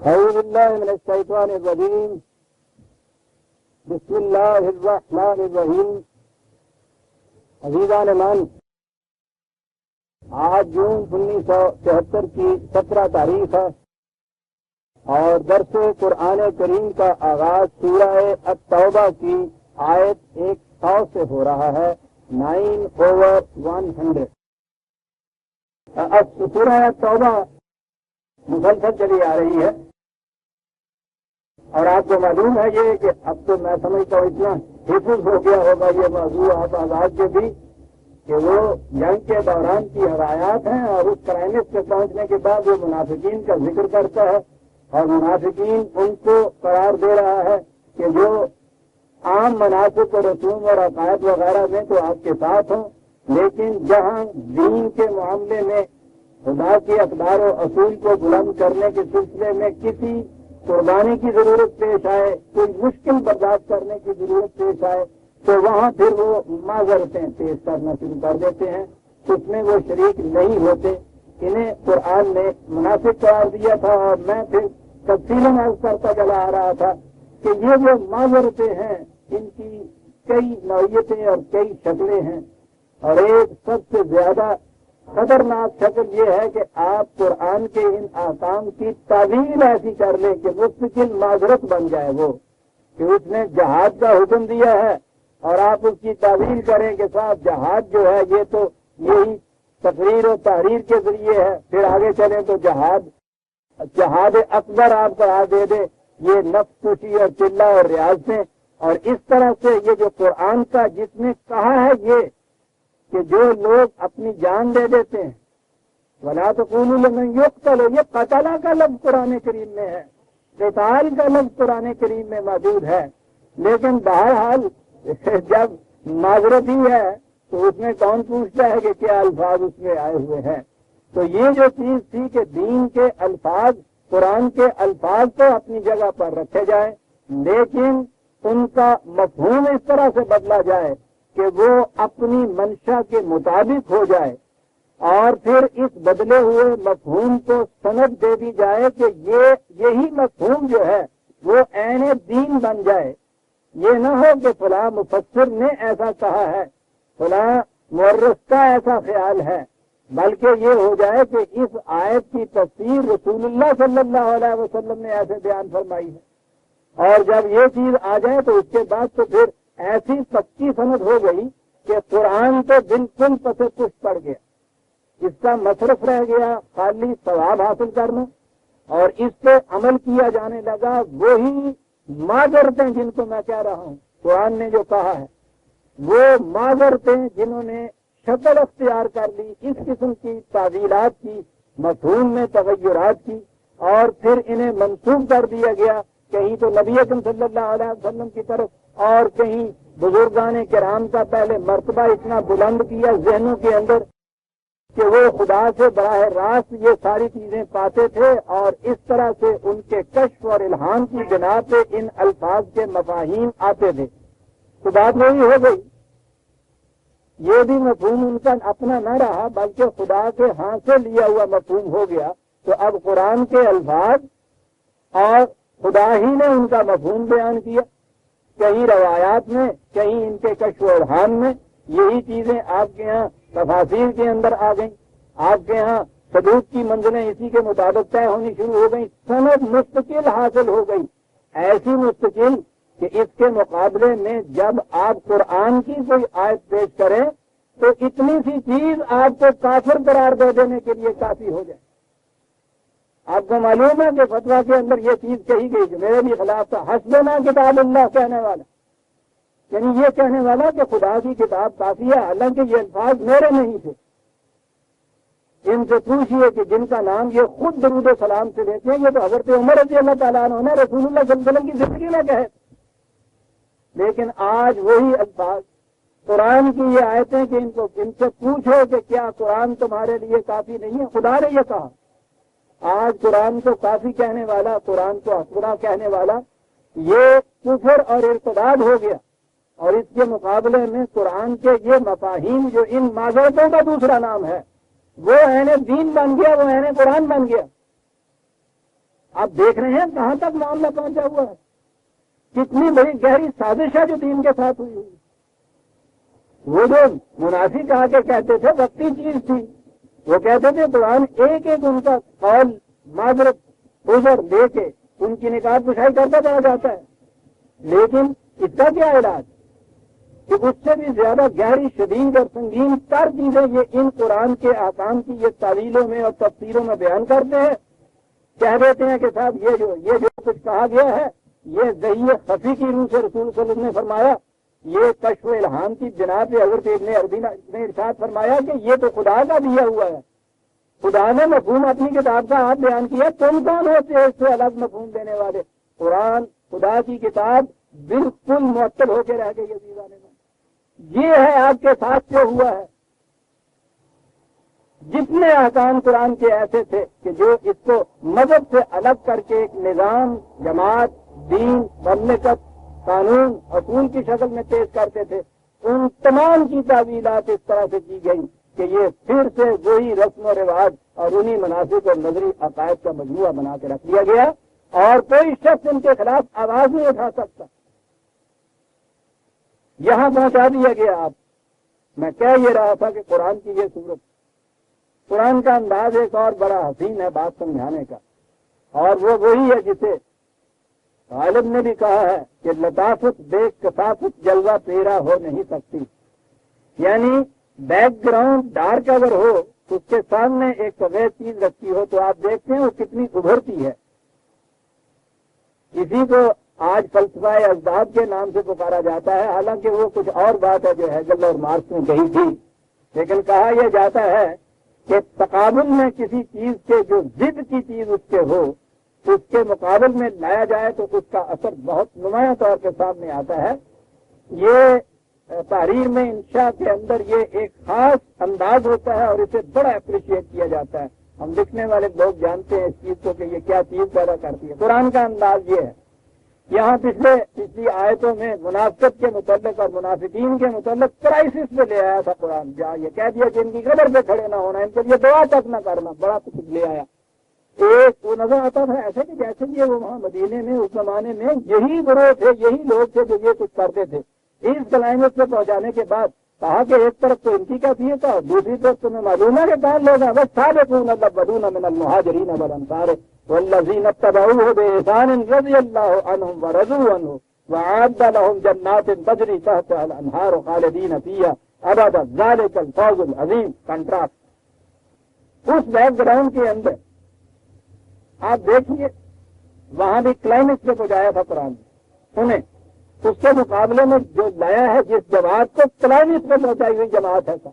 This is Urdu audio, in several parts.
اعوذ باللہ من الشیطان الرجیم بسم اللہ الرحمن الرحیم۔ عزیزان من، آج جون 1973 کی 17 تاریخ ہے اور درس قرآن کریم کا آغاز سورہ التوبہ کی آیت 100 سے ہو رہا ہے، 9/100۔ سورہ التوبہ مسلسل چلی آ رہی ہے اور آپ کو معلوم ہے یہ کہ اب تو میں سمجھتا ہوں اتنا حفظ ہو گیا ہوگا یہ موضوع آپ آزاد کے بھی کہ وہ جنگ کے دوران کی روایات ہیں اور اس کرائمس کے پہنچنے کے بعد وہ منافقین کا ذکر کرتا ہے اور منافقین ان کو قرار دے رہا ہے کہ جو عام مناسب و رسوم اور عقائد وغیرہ میں تو آپ کے ساتھ ہوں، لیکن جہاں دین کے معاملے میں خدا کے اقدار و اصول کو بلند کرنے کے سلسلے میں کسی قربانی کی ضرورت پیش آئے، کوئی مشکل برداشت کرنے کی ضرورت پیش آئے تو وہاں پھر وہ معذرتیں پیش کرنا شروع کر دیتے ہیں، اس میں وہ شریک نہیں ہوتے۔ انہیں قرآن نے منافق قرار دیا تھا اور میں پھر تفصیل عرض کرتا چلا آ رہا تھا کہ یہ جو معذرتیں ہیں ان کی کئی نوعیتیں اور کئی شکلیں ہیں، اور ایک سب سے زیادہ خطرناک شکل یہ ہے کہ آپ قرآن کے ان احکام کی تعویل ایسی کر لیں کہ مستقل معذرت بن جائے وہ کہ اس نے جہاد کا حکم دیا ہے اور آپ اس کی تعویل کریں کہ صاحب جہاد جو ہے یہ تو یہی تقریر و تحریر کے ذریعے ہے، پھر آگے چلیں تو جہاد اکبر آپ قرار دے دیں، یہ نفس کشی اور چلہ اور ریاضتیں، اور اس طرح سے یہ جو قرآن کا جس نے کہا ہے یہ کہ جو لوگ اپنی جان دے دیتے ہیں وَلَا تَقُولُوا لِمَن يُقْتَلُ، یہ قتلہ کا لفظ قرآن کریم میں ہے، قتال کا لفظ قرآن کریم میں موجود ہے، لیکن بہرحال جب معذرت ہی ہے تو اس میں کون پوچھتا ہے کہ کیا الفاظ اس میں آئے ہوئے ہیں۔ تو یہ جو چیز تھی کہ دین کے الفاظ، قرآن کے الفاظ تو اپنی جگہ پر رکھے جائیں لیکن ان کا مفہوم اس طرح سے بدلا جائے کہ وہ اپنی منشا کے مطابق ہو جائے، اور پھر اس بدلے ہوئے مفہوم کو سند دے دی جائے کہ یہی مفہوم جو ہے وہ عین دین بن جائے۔ یہ نہ ہو کہ فلاں مفسر نے ایسا کہا ہے، فلاں مورخ کا ایسا خیال ہے، بلکہ یہ ہو جائے کہ اس آیت کی تفسیر رسول اللہ صلی اللہ علیہ وسلم نے ایسے بیان فرمائی ہے، اور جب یہ چیز آ جائے تو اس کے بعد تو پھر ایسی پکی سند ہو گئی کہ قرآن تو بالکل پس پش پڑ گیا، اس کا مصرف رہ گیا خالی ثواب حاصل کرنا، اور اس پہ عمل کیا جانے لگا وہی معذرتیں جن کو میں کہہ رہا ہوں قرآن نے جو کہا ہے، وہ معذرتیں جنہوں نے شکل اختیار کر لی اس قسم کی تعویلات کی، مفہوم میں تغیرات کی، اور پھر انہیں منسوخ کر دیا گیا کہیں تو نبی اکرم صلی اللہ علیہ وسلم کی طرف اور کہیں بزرگان کرام کا پہلے مرتبہ اتنا بلند کیا ذہنوں کے اندر کہ وہ خدا سے براہ راست یہ ساری چیزیں پاتے تھے، اور اس طرح سے ان کے کشف اور الہام کی بنا پہ ان الفاظ کے مفاہیم آتے تھے۔ تو بات وہی ہو گئی، یہ بھی مفہوم ان کا اپنا نہ رہا بلکہ خدا کے ہاں سے لیا ہوا مفہوم ہو گیا۔ تو اب قرآن کے الفاظ اور خدا ہی نے ان کا مفہوم بیان کیا، کہیں روایات میں کہیں ان کے کشف و الہام میں، یہی چیزیں آپ کے ہاں تفاسیر کے اندر آ گئیں، آپ کے ہاں ثبوت کی منزلیں اسی کے مطابق طے ہونی شروع ہو گئیں، سند مستقل حاصل ہو گئی، ایسی مستقل کہ اس کے مقابلے میں جب آپ قرآن کی کوئی آیت پیش کریں تو اتنی سی چیز آپ کو کافر قرار دے دینے کے لیے کافی ہو جائے۔ آپ کو معلوم ہے کہ فتویٰ کے اندر یہ چیز کہی گئی کہ میرے بھی خلاف تھا، حسبنا کتاب اللہ کہنے والا، یعنی یہ کہنے والا کہ خدا کی کتاب کافی ہے، حالانکہ یہ الفاظ میرے نہیں تھے۔ ان سے پوچھئے کہ جن کا نام یہ خود درود و سلام سے لیتے ہیں، یہ تو حضرت عمر رضی اللہ تعالیٰ عنہ نے رسول اللہ صلی اللہ علیہ وسلم کی زندگی میں کہے، لیکن آج وہی الفاظ قرآن کی یہ آیتیں کہ ان سے پوچھو کہ کیا قرآن تمہارے لیے کافی نہیں ہے، خدا نے یہ کہا۔ آج قرآن کو کافی کہنے والا، قرآن کو حسبنا کہنے والا، یہ کفر اور ارتداد ہو گیا، اور اس کے مقابلے میں قرآن کے یہ مفاہیم جو ان معذرتوں کا دوسرا نام ہے وہ عین دین بن گیا، وہ عین قرآن بن گیا۔ آپ دیکھ رہے ہیں کہاں تک معاملہ پہنچا ہوا ہے، کتنی بڑی گہری سازش ہے جو دین کے ساتھ ہوئی ہوئی۔ وہ جو منافق کہا کے کہتے تھے وقتی چیز تھی، وہ کہتے تھے قرآن ایک ایک ان کا قول معذرت عذر لے کے ان کی نکات کشائی کرتا چلا جاتا ہے، لیکن اس کا کیا علاج کہ اس سے بھی زیادہ گہری شدید اور سنگین تر چیزیں یہ ان قرآن کے احکام کی یہ تعویلوں میں اور تفسیروں میں بیان کرتے ہیں، کہہ دیتے ہیں کہ صاحب یہ جو کچھ کہا گیا ہے یہ ذہی خفی کی روح سے رسول صلی اللہ علیہ وسلم نے فرمایا، یہ کشف و الہام کی بنا پہ حضرت ابن عربی نے ارشاد فرمایا کہ یہ تو خدا کا دیا ہوا ہے، خدا نے مفہوم اپنی کتاب کا آپ بیان کیا، تم کون ہوتے ہیں اس سے الگ مفہوم دینے والے؟ قرآن خدا کی کتاب بالکل معطل ہو کے رہ گئی ہے دیوانے میں۔ یہ ہے آپ کے ساتھ جو ہوا ہے۔ جتنے احکام قرآن کے ایسے تھے کہ جو اس کو مذہب سے الگ کر کے ایک نظام، جماعت، دین، مملکت، قانون، اصول کی شکل میں پیش کرتے تھے، ان تمام کی تعویلات اس طرح سے کی گئی کہ یہ پھر سے وہی رسم و رواج اور انہی مناسب اور نظری عقائد کا مجموعہ بنا کے رکھ دیا گیا، اور کوئی شخص ان کے خلاف آواز نہیں اٹھا سکتا۔ یہاں پہنچا دیا گیا۔ آپ میں کہہ یہ رہا تھا کہ قرآن کی یہ صورت، قرآن کا انداز ایک اور بڑا حسین ہے بات سمجھانے کا، اور وہ وہی ہے جسے غالب نے بھی کہا ہے کہ لطافت بے کثافت جلوہ پیرا ہو نہیں سکتی، یعنی بیک گراؤنڈ ڈارک اگر ہو اس کے سامنے ایک سفید چیز رکھی ہو تو آپ دیکھتے ہیں وہ کتنی ابھرتی ہے۔ اسی کو آج فلسفہ ازداد کے نام سے پکارا جاتا ہے، حالانکہ وہ کچھ اور بات ہے جو ہیگل اور مارکس نے کہی تھی، لیکن کہا یہ جاتا ہے کہ تقابل میں کسی چیز کے جو ضد کی چیز اس کے ہو اس کے مقابل میں لایا جائے تو اس کا اثر بہت نمایاں طور کے سامنے آتا ہے۔ یہ تحریر میں انشاء کے اندر یہ ایک خاص انداز ہوتا ہے اور اسے بڑا اپریشیٹ کیا جاتا ہے۔ ہم لکھنے والے لوگ جانتے ہیں اس چیز کو کہ یہ کیا چیز پیدا کرتی ہے۔ قرآن کا انداز یہ ہے، یہاں پچھلی آیتوں میں منافقت کے متعلق اور منافقین کے متعلق کرائسس میں لے آیا تھا قرآن، جہاں یہ کہہ دیا کہ ان کی قبر پہ کھڑے نہ ہونا، ان کے لیے دعا تک نہ کرنا، بڑا کچھ لے آیا۔ ایک وہ نظر آتا تھا ایسے کہ جیسے یہ وہ وہاں مدینے میں اس زمانے میں یہی گروہ تھے، یہی لوگ تھے جو یہ کچھ کرتے تھے۔ اس کلائمیٹ پہ پہنچانے کے بعد کہا کہ ایک طرف تو ان کی کیفیت ہے اور دوسری طرف تمہیں معلوم ہے کہ کون لوگ ہیں، بس سابقون الاولون من المہاجرین والانصار والذین اتبعوہ بإحسان رضی اللہ عنہم ورضوا عنہ وأعد لهم جنات تجری تحتها الانہار خالدین فیہا ابدا ذلک الفوز العظیم۔ کنٹراسٹ اس بیک گراؤنڈ کے اندر آپ دیکھیے وہاں بھی کلائمیکس پہ پہنچایا تھا قرآن انہیں، اس کے مقابلے میں جو لایا ہے جس جماعت کو کلائمیکس پہ پہنچائی ہوئی جماعت ہے سب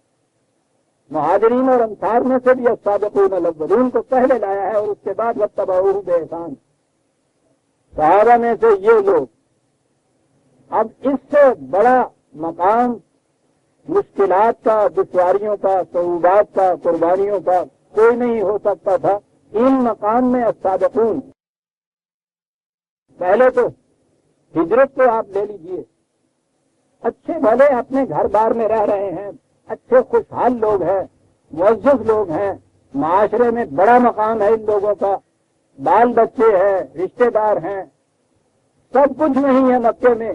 مہاجرین اور انصار میں سے بھی السابقون الاولون کو پہلے لایا ہے، اور اس کے بعد واتبعوہ بإحسان صحابہ میں سے یہ لوگ۔ اب اس سے بڑا مقام مشکلات کا، دشواریوں کا، صعوبات کا، قربانیوں کا کوئی نہیں ہو سکتا تھا۔ ان مقام میں السابقون، پہلے تو ہجرت کو آپ لے لیجئے، اچھے بھلے اپنے گھر بار میں رہ رہے ہیں، اچھے خوشحال لوگ ہیں، معزز لوگ ہیں، معاشرے میں بڑا مقام ہے ان لوگوں کا، بال بچے ہیں، رشتہ دار ہیں، سب کچھ نہیں ہے مکے میں۔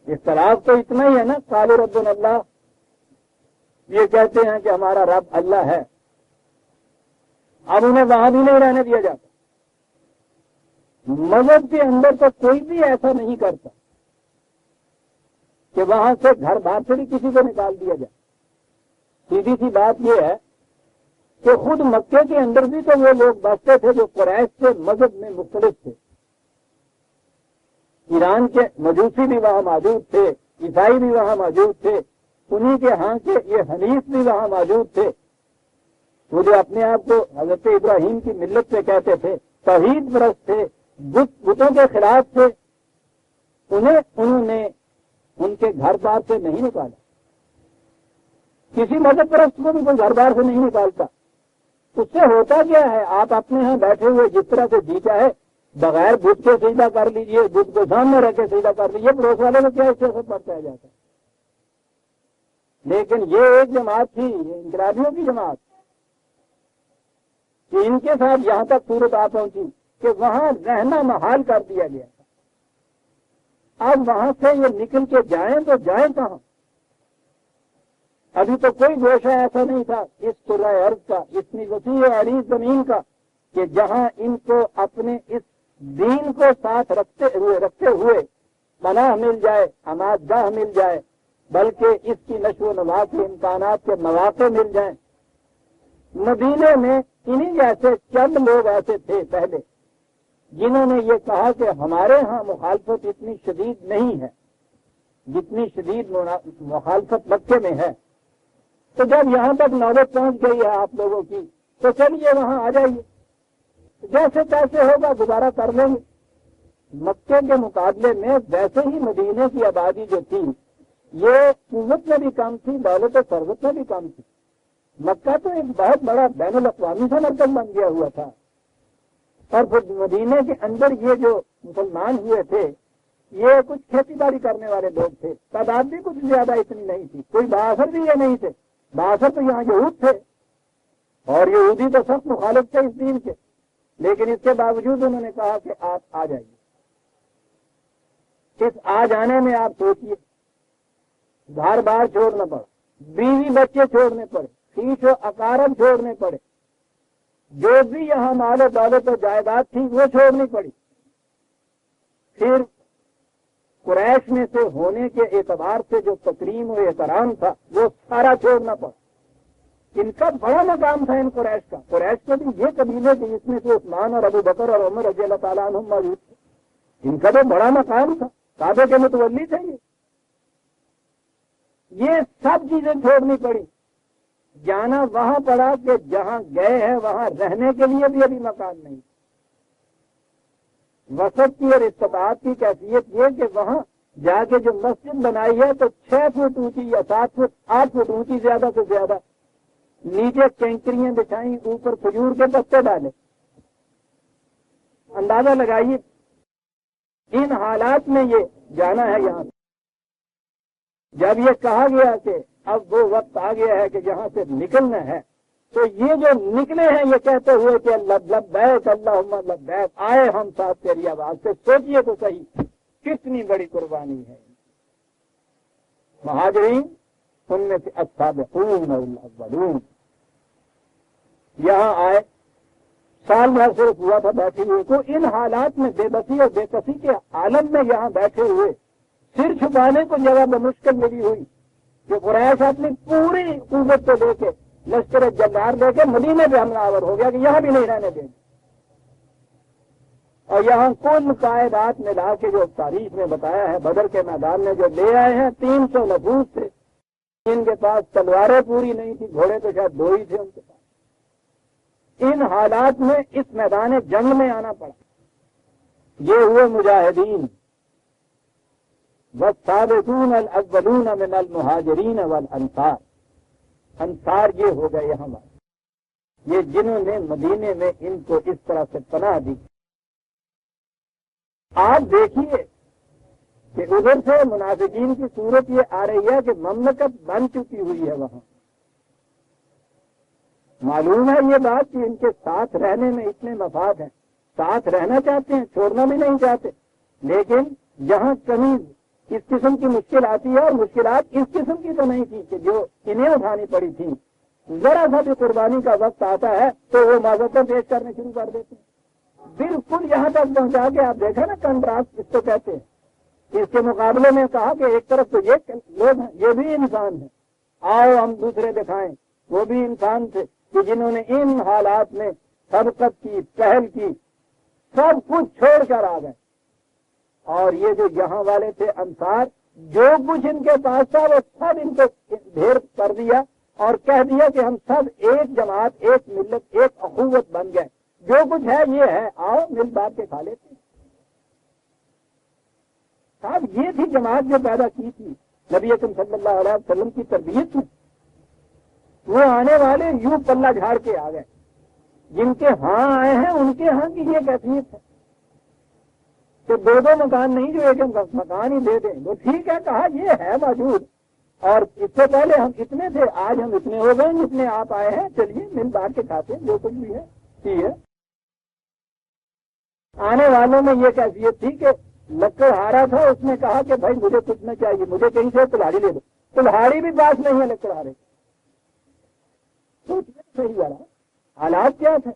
اختلاف تو اتنا ہی ہے نا، قالوا ربنا اللہ، یہ کہتے ہیں کہ ہمارا رب اللہ ہے، اب انہیں وہاں بھی نہیں رہنے دیا جاتا۔ مذہب کے اندر تو کوئی بھی ایسا نہیں کرتا کہ وہاں سے گھر باہر سے بھی کسی کو نکال دیا جائے۔ سیدھی سی بات یہ ہے کہ خود مکے کے اندر بھی تو وہ لوگ بستے تھے جو قریش سے مذہب میں مختلف تھے۔ ایران کے مجوسی بھی وہاں موجود تھے، عیسائی بھی وہاں موجود تھے، انہی کے ہاں کے یہ حنیف بھی وہاں موجود تھے، وہ جو اپنے آپ کو حضرت ابراہیم کی ملت سے کہتے تھے، توحید پرست تھے، بتوں کے خلاف تھے، انہوں نے ان کے گھر بار سے نہیں نکالا۔ کسی مذہب پرست کو بھی کوئی گھر بار سے نہیں نکالتا۔ اس سے ہوتا کیا ہے، آپ اپنے ہاں بیٹھے ہوئے جس طرح سے جی چاہے بغیر بت کے سجدہ کر لیجئے، بت کو سامنے رکھ کے سجدہ کر لیجئے، پڑوس والے کو کیا اس سے اثر پڑتا ہے جاتا ہے۔ لیکن یہ ایک جماعت تھی، یہ انقلابیوں کی جماعت، کہ ان کے ساتھ یہاں تک صورت آ پہنچی کہ وہاں رہنا محال کر دیا گیا تھا۔ اب وہاں سے یہ نکل کے جائیں تو جائیں کہاں؟ ابھی تو کوئی گوشہ ایسا نہیں تھا اس کرۂ ارض کا، اتنی وسیع عریض زمین کا، کہ جہاں ان کو اپنے اس دین کو ساتھ رکھتے ہوئے پناہ مل جائے، اماد گاہ مل جائے، بلکہ اس کی نشو و نما کے امکانات کے مواقع مل جائیں۔ مدینے میں انہی جیسے چند لوگ ایسے تھے پہلے جنہوں نے یہ کہا کہ ہمارے ہاں مخالفت اتنی شدید نہیں ہے جتنی شدید مخالفت مکے میں ہے۔ تو جب یہاں تک نوبت پہنچ گئی ہے آپ لوگوں کی تو چلیے وہاں آ جائیے، جیسے تیسے ہوگا گزارا کر لیں گے۔ مکے کے مقابلے میں ویسے ہی مدینے کی آبادی جو تھی یہ قوت میں بھی کم تھی، دولت و ثروت میں بھی کم تھی۔ مکہ تو ایک بہت بڑا بین الاقوامی سا مرکز بن گیا ہوا تھا، اور پھر مدینے کے اندر یہ جو مسلمان ہوئے تھے یہ کچھ کھیتی باڑی کرنے والے لوگ تھے، تعداد بھی کچھ زیادہ اتنی نہیں تھی، کوئی بااثر بھی یہ نہیں تھے، بااثر تو یہاں یہود تھے، اور یہودی تو سخت مخالف تھے اس دین کے، لیکن اس کے باوجود انہوں نے کہا کہ آپ آ جائیے۔ اس آ جانے میں آپ سوچیے، گھر بار چھوڑنا پڑا، بیوی بچے چھوڑنے پڑے، فیس و اقارب چھوڑنے پڑے، جو بھی یہاں مال و دولت و جائیداد تھی وہ چھوڑنی پڑی، پھر قریش میں سے ہونے کے اعتبار سے جو تکریم و احترام تھا وہ سارا چھوڑنا پڑا۔ ان کا بڑا مقام تھا ان قریش کا، قریش کے بھی یہ قبیلے تھے جس میں سے عثمان اور ابو بکر اور عمر رضی اللہ تعالیٰ عنہم موجود تھے، ان کا تو بڑا مقام تھا، کعبے کے متولی تھے یہ سب چیزیں چھوڑنی پڑی، جانا وہاں پڑا کہ جہاں گئے ہیں وہاں رہنے کے لیے بھی ابھی مکان نہیں۔ وسط کی اور استطاعت کی کیفیت یہ کہ وہاں جا کے جو مسجد بنائی ہے تو 6 فٹ اونچی یا 7 فٹ 8 فٹ اونچی زیادہ سے زیادہ، نیچے کینکریاں بچھائیں، اوپر کھجور کے پتے ڈالے۔ اندازہ لگائیے ان حالات میں یہ جانا ہے یہاں سے۔ جب یہ کہا گیا کہ اب وہ وقت آ گیا ہے کہ جہاں سے نکلنا ہے تو یہ جو نکلے ہیں یہ کہتے ہوئے کہ لبیک اللہم لبیک، آئے ہم ساتھ تیری آواز سے، سوچئے تو صحیح کتنی بڑی قربانی ہے۔ مہاجرین ان میں سے السابقون الاولون یہاں آئے، سال بھر صرف ہوا تھا بیٹھے ہوئے کو، ان حالات میں بے بسی اور بے کسی کے عالم میں یہاں بیٹھے ہوئے سر چھپانے کو جگہ بمشکل ملی ہوئی کہ قریش اپنی پوری قوت کو لے کے لشکر جبار لے کے مدینے پہ حملہ آور ہو گیا کہ یہاں بھی نہیں رہنے دیں گے، اور یہاں کل قائدات ملا کے جو تاریخ میں بتایا ہے بدر کے میدان میں جو لے آئے ہیں 300 نفوس تھے، ان کے پاس تلواریں پوری نہیں تھی، گھوڑے تو شاید 2 ہی تھے ان کے پاس۔ ان حالات میں اس میدان جنگ میں آنا پڑا۔ یہ ہوئے مجاہدین، والسابقون الاولون من المہاجرین والانصار، انصار یہ ہو گئے یہاں والے، یہ جنہوں نے مدینے میں ان کو اس طرح سے پناہ دی۔ آپ دیکھیے کہ ادھر سے منافقین کی صورت یہ آ رہی ہے کہ مملکت بن چکی ہوئی ہے وہاں۔ معلوم ہے یہ بات کہ ان کے ساتھ رہنے میں اتنے مفاد ہیں، ساتھ رہنا چاہتے ہیں، چھوڑنا بھی نہیں چاہتے، لیکن جہاں کمی اس قسم کی مشکل آتی ہے، اور مشکلات اس قسم کی تو نہیں تھی کہ جو انہیں اٹھانی پڑی تھی، ذرا سا بھی قربانی کا وقت آتا ہے تو وہ معذرتیں پیش کرنے شروع کر دیتے ہیں، بالکل یہاں تک پہنچا کے آپ دیکھیں نا کنٹراسٹ اس کو کہتے ہیں۔ اس کے مقابلے میں کہا کہ ایک طرف تو یہ لوگ ہیں، یہ بھی انسان ہیں، آؤ ہم دوسرے دکھائیں، وہ بھی انسان تھے کہ جنہوں نے ان حالات میں سبقت کی، پہل کی، سب کچھ چھوڑ کر آ گئے۔ اور یہ جو یہاں والے تھے انصار، جو کچھ ان کے پاس تھا وہ سب ان کو ڈھیر کر دیا اور کہہ دیا کہ ہم سب ایک جماعت، ایک ملت، ایک اخوت بن گئے، جو کچھ ہے یہ ہے، آؤ مل بات کے کھا لیتے ہیں۔ صاحب یہ تھی جماعت جو پیدا کی تھی نبی اکرم صلی اللہ علیہ وسلم کی تربیت میں۔ وہ آنے والے یوں پلہ جھاڑ کے آ گئے، جن کے ہاں آئے ہیں ان کے ہاں کی یہ کیفیت ہے کہ 2 مکان نہیں، جو ایک مکان ہی دے دیں، وہ ٹھیک ہے، کہا یہ ہے موجود، اور اس سے پہلے ہم اتنے تھے، آج ہم اتنے ہو گئے جتنے آپ آئے ہیں، چلیے مل بانٹ کے کھاتے ہیں جو کچھ بھی ہے، بچتی ہے. آنے والوں میں یہ کیفیت تھی کہ لکڑہارا تھا، اس نے کہا کہ بھائی مجھے کچھ نہ چاہیے، مجھے کہیں سے کلہاڑی لے دو. کلہاڑی بھی پاس نہیں ہے لکڑہارے. سوچنے صحیح آ رہا حالات کیا تھے.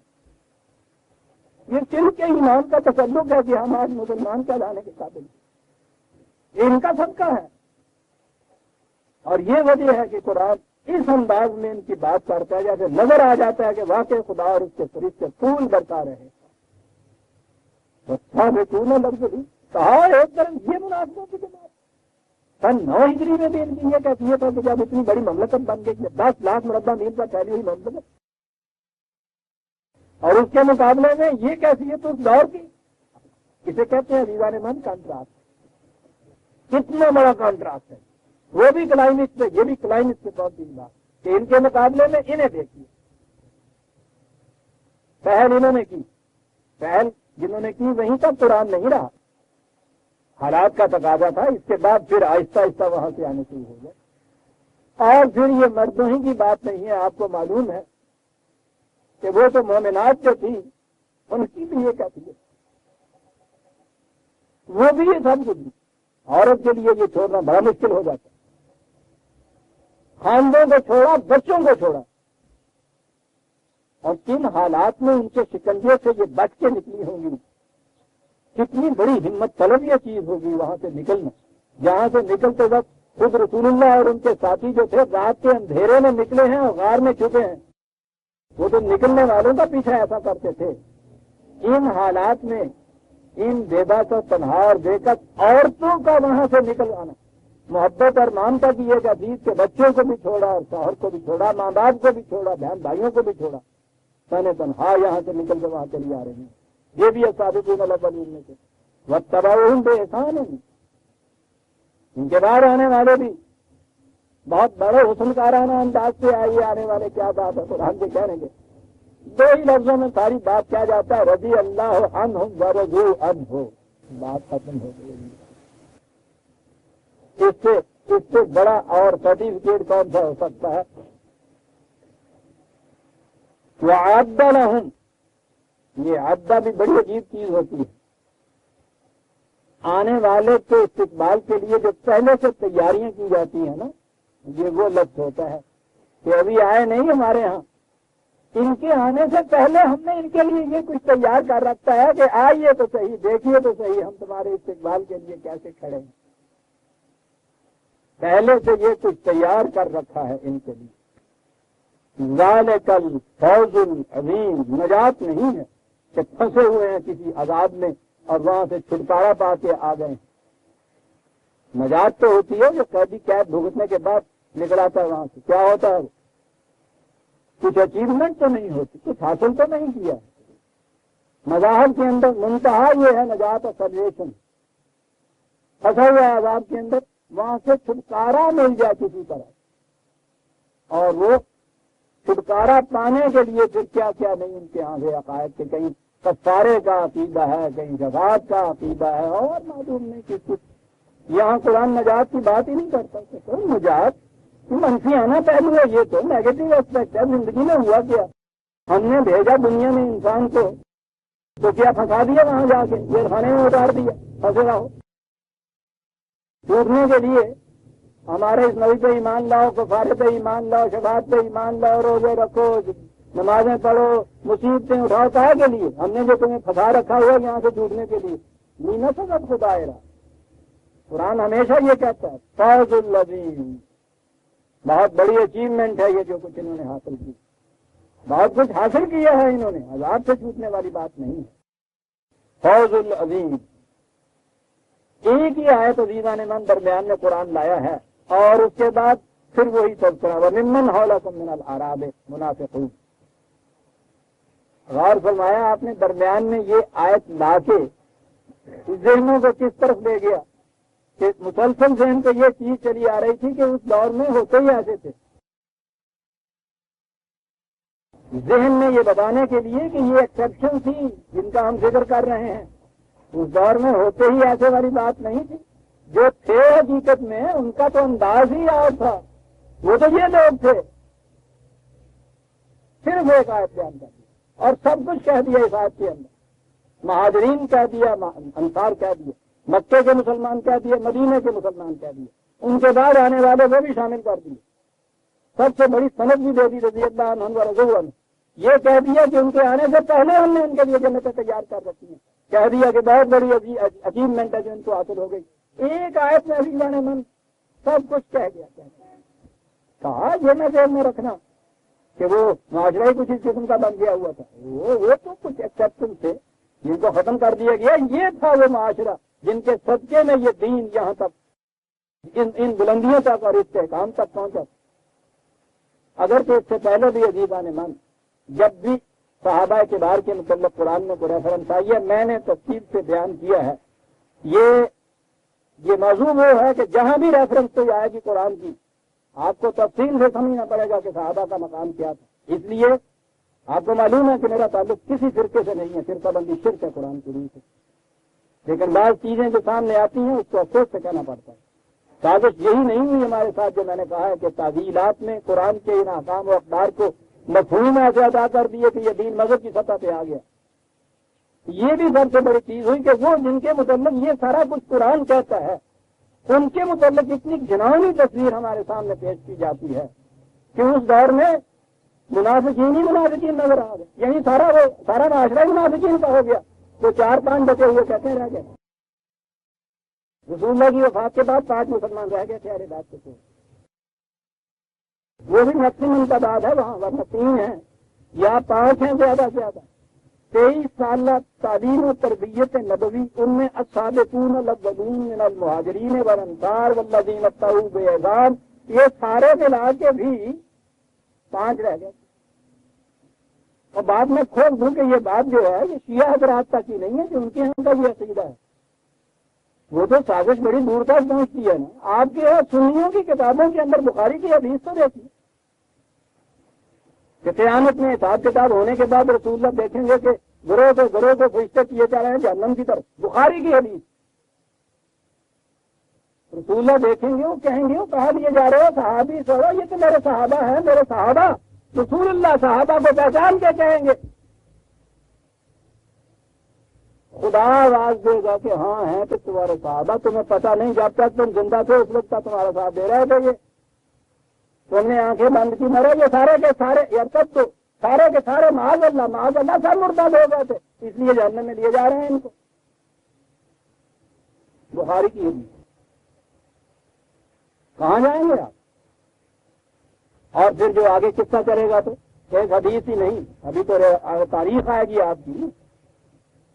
یہ صرف کے ایمان کا تصدق ہے کہ ہم آج مسلمان کا لانے کے قابل ہیں. ان کا صدقہ ہے. اور یہ وجہ ہے کہ قرآن اس انداز میں ان کی بات کرتا ہے جیسے نظر آ جاتا ہے کہ واقعی خدا اور اس کے فرشتے پھول برتا رہے. لفظ بھی کہا ایک طرف یہ مناسبوں کی بات. سن 9 ہجری میں بھی ان کی یہ کیفیت ہے کہ جب اتنی بڑی مملکت بن گئی 10 لاکھ مربع میل پر پھیلی ہوئی مملکت، اور اس کے مقابلے میں یہ کیفیت اس دور کی، اسے کہتے ہیں عزیزان من کانٹراسٹ. کتنا بڑا کانٹراسٹ ہے. وہ بھی کلائمیٹ پہ، یہ بھی کلائمیٹ پہ بہت بڑی بات کہ ان کے مقابلے میں انہیں دیکھیے. پہل انہوں نے کی، پہل جنہوں نے کی وہیں تک قرآن نہیں رہا. حالات کا تقاضا تھا. اس کے بعد پھر آہستہ آہستہ وہاں سے آنے شروع ہو گئے. اور پھر یہ مردوں ہی کی بات نہیں ہے. آپ کو معلوم ہے کہ وہ تو مومنات جو تھی ان کی بھی یہ کہتی ہے، وہ بھی یہ سب کچھ. عورت کے لیے یہ چھوڑنا بڑا مشکل ہو جاتا ہے. خاندوں کو چھوڑا، بچوں کو چھوڑا. اور کن حالات میں ان کے شکنجے سے یہ بچ کے نکلی ہوں گی. کتنی بڑی ہمت طلب یہ چیز ہوگی وہاں سے نکلنا. جہاں سے نکلتے وقت خود رسول اللہ اور ان کے ساتھی جو تھے رات کے اندھیرے میں نکلے ہیں اور غار میں چھپے ہیں. وہ تو نکلنے والوں کا پیچھا ایسا کرتے تھے. ان حالات میں ان بے بس اور تنہا اور بےکس عورتوں کا وہاں سے نکل آنا، محبت اور مامتا کی ایک عزیز کے بچوں کو بھی چھوڑا اور شوہر کو بھی چھوڑا، ماں باپ کو بھی چھوڑا، بہن بھائیوں کو بھی چھوڑا، تنہا یہاں سے نکل کے وہاں چلی آ رہی ہیں. یہ بھی السابقون الاولون میں سے واتبعوہم بإحسان. ان کے بعد آنے والے بھی بہت بڑے حسن کارانہ انداز سے آئیے. آنے والے کیا بات ہے قرآن کے کہنے کے 2 ہی لفظوں میں ساری بات کیا جاتا ہے، رضی اللہ عنہم ورضوا عنہ. بات ختم ہو گئی. اس سے بڑا اور سرٹیفکیٹ کون سا ہو سکتا ہے؟ وَأَعَدَّ لَهُمْ. یہ عدہ بھی بڑی عجیب چیز ہوتی ہے. آنے والے کے استقبال کے لیے جو پہلے سے تیاریاں کی جاتی ہیں نا، یہ وہ لفظ ہوتا ہے کہ ابھی آئے نہیں ہمارے ہاں، ان کے آنے سے پہلے ہم نے ان کے لیے یہ کچھ تیار کر رکھا ہے کہ آئیے تو صحیح، دیکھیے تو صحیح ہم تمہارے استقبال کے لیے کیسے کھڑے ہیں. پہلے سے یہ کچھ تیار کر رکھا ہے ان کے لیے. ذالک الفوز العظیم. نجات نہیں ہے کہ پھنسے ہوئے ہیں کسی عذاب میں اور وہاں سے چھٹکارا پا کے آ گئے. نجات تو ہوتی ہے جو قیدی قید بھگتنے کے بعد نکل آتا ہے وہاں سے. کیا ہوتا ہے؟ کچھ اچیومنٹ تو نہیں ہوتی، کچھ حاصل تو نہیں کیا. مذاہب کے اندر منتہا یہ ہے نجات اور سلیوشن. پھنسا ہوا عذاب کے اندر وہاں سے چھٹکارا مل جائے کسی طرح. اور وہ چھٹکارا پانے کے لیے پھر کیا کیا نہیں ان کے یہاں سے عقائد کے، کہیں کفارے کا عقیدہ ہے، کہیں جزات کا عقیدہ ہے، اور معلوم نہیں کہ کچھ. یہاں قرآن نجات کی بات ہی نہیں کرتا. تو نجات منفی آنا پہلو ہے، یہ تو نیگیٹو اسپیکٹ ہے. زندگی میں ہوا کیا؟ ہم نے بھیجا دنیا میں انسان کو تو کیا پھنسا دیا وہاں جا کے جیل خانے میں اتار دیا پھنسے رہو. ٹوٹنے کے لیے ہمارے اس نبی پہ ایمان لاؤ، کفارے پہ ایمان لاؤ، شفاعت پہ ایمان لاؤ، روزے رکھو، نمازیں پڑھو، مصیبتیں اٹھاؤ. کہاں کے لیے؟ ہم نے جو تمہیں پھنسا رکھا ہوا یہاں سے ٹوٹنے کے لیے. مینا سب کو دائرہ. قرآن ہمیشہ یہ کہتا ہے فوز العظیم. بہت بڑی اچیومنٹ ہے یہ جو کچھ انہوں نے حاصل کی. بہت کچھ حاصل کیا ہے انہوں نے. عذاب سے چھوٹنے والی بات نہیں ہے. فوز العظیم. ایک ہی آیت عزیزان من درمیان میں قرآن لایا ہے اور اس کے بعد پھر وہی تذکرہ وَمِمَّنْ حَوْلَكُمْ مِنَ الْأَعْرَابِ مُنَافِقُونَ. غور فرمایا آپ نے درمیان میں یہ آیت لا کے ذہنوں کو کس طرف لے گیا کہ مسلسل ذہن کو یہ چیز چلی آ رہی تھی کہ اس دور میں ہوتے ہی ایسے تھے. ذہن میں یہ بتانے کے لیے کہ یہ ایکسیپشن تھی جن کا ہم ذکر کر رہے ہیں. اس دور میں ہوتے ہی ایسے والی بات نہیں تھی. جو تھے حقیقت میں ان کا تو انداز ہی اور تھا. وہ تو یہ لوگ تھے. صرف ایک آیت بیان کر دی اور سب کچھ کہہ دیا اس آیت کے اندر. مہاجرین کہہ دیا، انصار کہہ دیا، مکے کے مسلمان کہہ دیے، مدینے کے مسلمان کہہ دیے، ان کے بعد آنے والے وہ بھی شامل کر دیے. سب سے بڑی سند بھی دے دی رضی اللہ عنہ و رضوا عنہ. یہ کہہ دیا کہ ان کے آنے سے پہلے ہم نے ان کے لیے جنتیں تیار کر رکھی ہیں. کہہ دیا کہ بہت بڑی اچیومنٹ ہے جو ان کو حاصل ہو گئی. ایک آیت میں ابھی جانے من سب کچھ کہہ گیا. کہا یہ میں ذہن میں رکھنا کہ وہ معاشرہ ہی کچھ اس قسم کا بن گیا ہوا تھا. وہ تو کچھ ایکسپشن تھے جن کو ختم کر دیا گیا. یہ تھا وہ معاشرہ جن کے صدقے میں یہ دین یہاں تک ان بلندیوں تک اور استحکام تک پہنچا. اگر تو اس سے پہلے بھی عزیزان من جب بھی صحابہ کبار کے متعلق قرآن میں کوئی ریفرنس آئی ہے میں نے تفصیل سے بیان کیا ہے. یہ موضوع وہ ہے کہ جہاں بھی ریفرنس کوئی آئے گی قرآن کی آپ کو تفصیل سے سمجھنا پڑے گا کہ صحابہ کا مقام کیا تھا. اس لیے آپ کو معلوم ہے کہ میرا تعلق کسی فرقے سے نہیں ہے، فرقہ بندی شرک ہے قرآن کی روح سے. لیکن بعض چیزیں جو سامنے آتی ہیں اس کو افسوس سے کہنا پڑتا ہے. سازش یہی نہیں ہوئی ہمارے ساتھ جو میں نے کہا ہے کہ تعویلات میں قرآن کے ان احکام و اقدار کو مفہوم ایسے ادا کر دیے کہ یہ دین مذہب کی سطح پہ آ گیا. یہ بھی سب سے بڑی چیز ہوئی کہ وہ جن کے متعلق یہ سارا کچھ قرآن کہتا ہے ان کے متعلق اتنی گھناؤنی تصویر ہمارے سامنے پیش کی جاتی ہے کہ اس دور میں منافقین ہی منافقین نظر آ گئے. یعنی سارا معاشرہ ہی منافقین کا ہو گیا. تو 4-5 بچے ہوئے کہتے ہیں رہ گئے. رسول اللہ کی وفات کے بعد 5 مسلمان رہ گئے تھے ارے بات کے. وہ بھی میکسیمم تعداد ہے وہاں، ورنہ 3 ہیں یا 5 ہیں زیادہ سے زیادہ. 23 سالہ تعلیم و تربیت نبوی، ان میں السابقون الاولون من المہاجرین والانصار والذین اتبعوہم بإحسان، یہ سارے ملا کے بھی 5 رہ گئے. اور بعد میں کھول دوں کہ یہ بات جو ہے یہ شیعہ حضرات تک ہی نہیں ہے کہ ان کے یہاں کا یہ عقیدہ ہے. وہ تو سازش بڑی دور تک پہنچتی ہے نا. آپ کے یہاں سنیوں کی کتابوں کے اندر بخاری کی حدیث تو دیکھیے کہ قیامت میں حساب کتاب ہونے کے بعد رسول اللہ دیکھیں گے کہ گروہ کو فرشتے کیے جا رہے ہیں جہنم کی طرف. بخاری کی حدیث. رسول اللہ دیکھیں گے وہ کہیں گے وہ کہا لیے جا رہے ہو صحابی سو یہ تو میرے صحابہ ہیں میرے صحابہ. رسول اللہ صحابہ کو پہچان کے کہیں گے. خدا آواز دے گا کہ ہاں ہیں تو تمہارے صحابہ، تمہیں پتہ نہیں جب تک تم زندہ تھے اس وقت تک تمہارا ساتھ دے رہے تھے. یہ تم نے آنکھیں بند کی مرے یہ سارے کے سارے تب تو سارے کے سارے معاذ اللہ سب مردہ ہو گئے تھے، اس لیے جہنم میں لیے جا رہے ہیں ان کو. بخاری کی حدیث. کہاں جائیں گے آپ؟ اور پھر جو آگے قصہ چلے گا تو ایک حدیث ہی نہیں، ابھی تو تاریخ آئے گی آپ کی.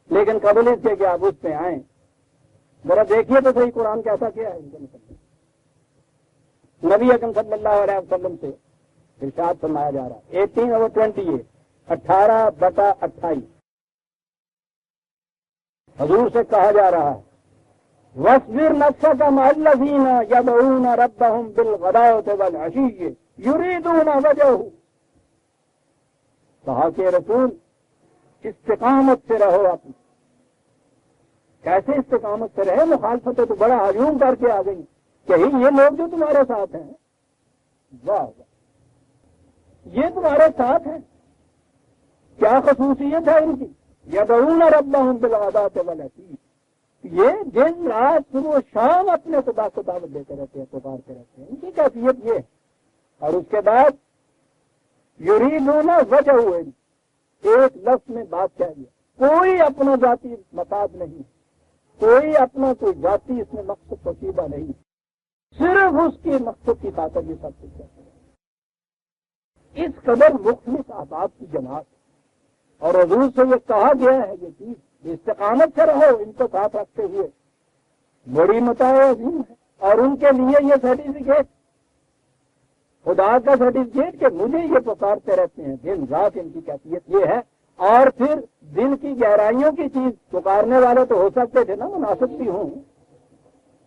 لیکن قبل اس کے کہ آپ اس پہ آئیں ذرا دیکھیے تو صحیح قرآن کیسا کیا ہے ان کے مطلب. نبی اکرم صلی اللہ علیہ وسلم سے ارشاد فرمایا جا رہا ہے 18/28 18/28 حضور سے کہا جا رہا ہے وَاصْبِرْ نَفْسَكَ مَعَ الَّذِينَ يَدْعُونَ رَبَّهُمْ بِالْغَدَاةِ وَالْعَشِيِّ يُرِيدُونَ وَجْهَهُ. کہا کہ رسول استقامت سے رہو. آپ کیسے استقامت سے رہے؟ مخالفتیں تو بڑا ہجوم کر کے آ گئی. کہیں یہ لوگ جو تمہارے ساتھ ہیں واہ یہ تمہارے ساتھ ہیں، کیا خصوصیت ہے ان کی؟ یدعون ربهم بالغداة والعشی، یہ دن رات صبح و شام اپنے خدا کو دعوت دیتے رہتے ہیں، پکارتے رہتے ہیں. ان کی کیفیت یہ ہے. اور اس کے بعد یریدون وجہہ، ایک لفظ میں بات کہہ دیا، کوئی اپنا ذاتی مفاد نہیں، کوئی اپنا کوئی ذاتی اس میں مقصد پوشیدہ نہیں، صرف اس کی مقصد کی طاقت یہ سب کچھ ہے. اس قدر مختلف احباب کی جماعت اور حضور سے یہ کہا گیا ہے یہ چیز استقامت سے رہو ان کو ساتھ رکھتے ہوئے، بڑی متاع عظیم ہے. اور ان کے لیے یہ سرٹیفکیٹ خدا کا سرٹیفکیٹ کہ مجھے یہ پکارتے رہتے ہیں دن رات، ان کی کیفیت یہ ہے. اور پھر دل کی گہرائیوں کی چیز پکارنے والے تو ہو سکتے تھے نا مناسب بھی ہوں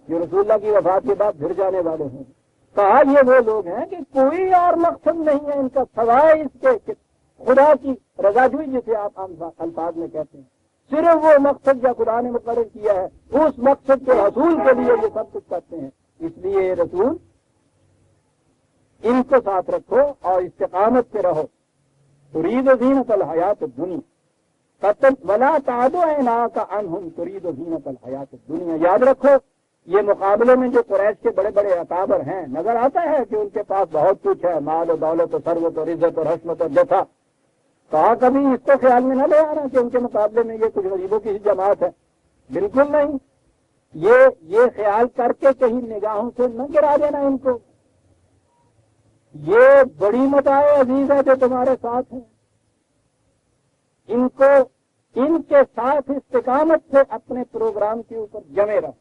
جو رسول اللہ کی وفات کے بعد پھر جانے والے ہوں. کہا یہ وہ لوگ ہیں کہ کوئی اور مقصد نہیں ہے ان کا سوائے اس کے کہ خدا کی رضا جوئی جسے آپ الفاظ میں کہتے ہیں. صرف وہ مقصد جو خدا نے مقرر کیا ہے اس مقصد کے حصول کے لیے یہ سب کچھ کرتے ہیں. اس لیے رسول ان کو ساتھ رکھو اور استقامت سے رہو. تريد زینت الحیات الدنیا ولا تعد عیناک عنہم تريد زینت الحیات الدنیا. یاد رکھو یہ مقابلے میں جو قریش کے بڑے بڑے اکابر ہیں نظر آتا ہے کہ ان کے پاس بہت کچھ ہے، مال و دولت و ثروت اور عزت اور حشمت اور جتھا. کہا کبھی اس کو خیال میں نہ لے آنا کہ ان کے مقابلے میں یہ کچھ غریبوں کی جماعت ہے. بالکل نہیں. یہ خیال کر کے کہیں نگاہوں سے نہ گرا دینا ان کو. یہ بڑی متاع عزیز ہے جو تمہارے ساتھ ہیں. ان کو ان کے ساتھ استقامت سے اپنے پروگرام کے اوپر جمے رہو.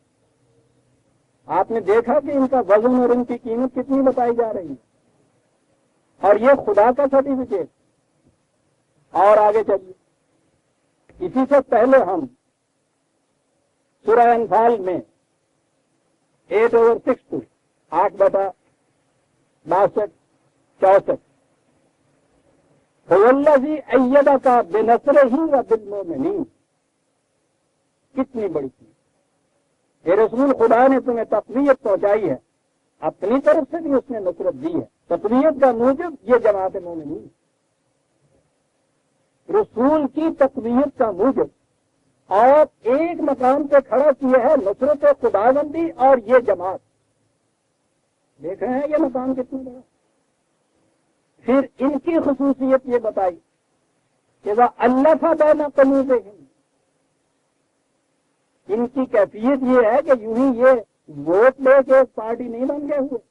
آپ نے دیکھا کہ ان کا وزن اور ان کی قیمت کتنی بتائی جا رہی ہے، اور یہ خدا کا سرٹیفکیٹ. اور آگے چلیے. اسی سے پہلے ہم سورہ انفال میں 8/62 8/62 هو الذي أيدك بنصره وبالمؤمنين. کتنی بڑی چیز. اے رسول، خدا نے تمہیں تقویت پہنچائی ہے، اپنی طرف سے بھی اس نے نصرت دی ہے. تقویت کا موجب یہ جماعت مومنین. رسول کی تقویت کا موجب اور ایک مقام پہ کھڑا کیا ہے نصرت خداوندی اور یہ جماعت. دیکھ رہے ہیں یہ مقام کتنی بڑا. پھر ان کی خصوصیت یہ بتائی کہ وہ اللہ تھا بین قلوبہم. ان کی کیفیت یہ ہے کہ یوں ہی یہ ووٹ لے کے ایک پارٹی نہیں بن گئے ہوئے.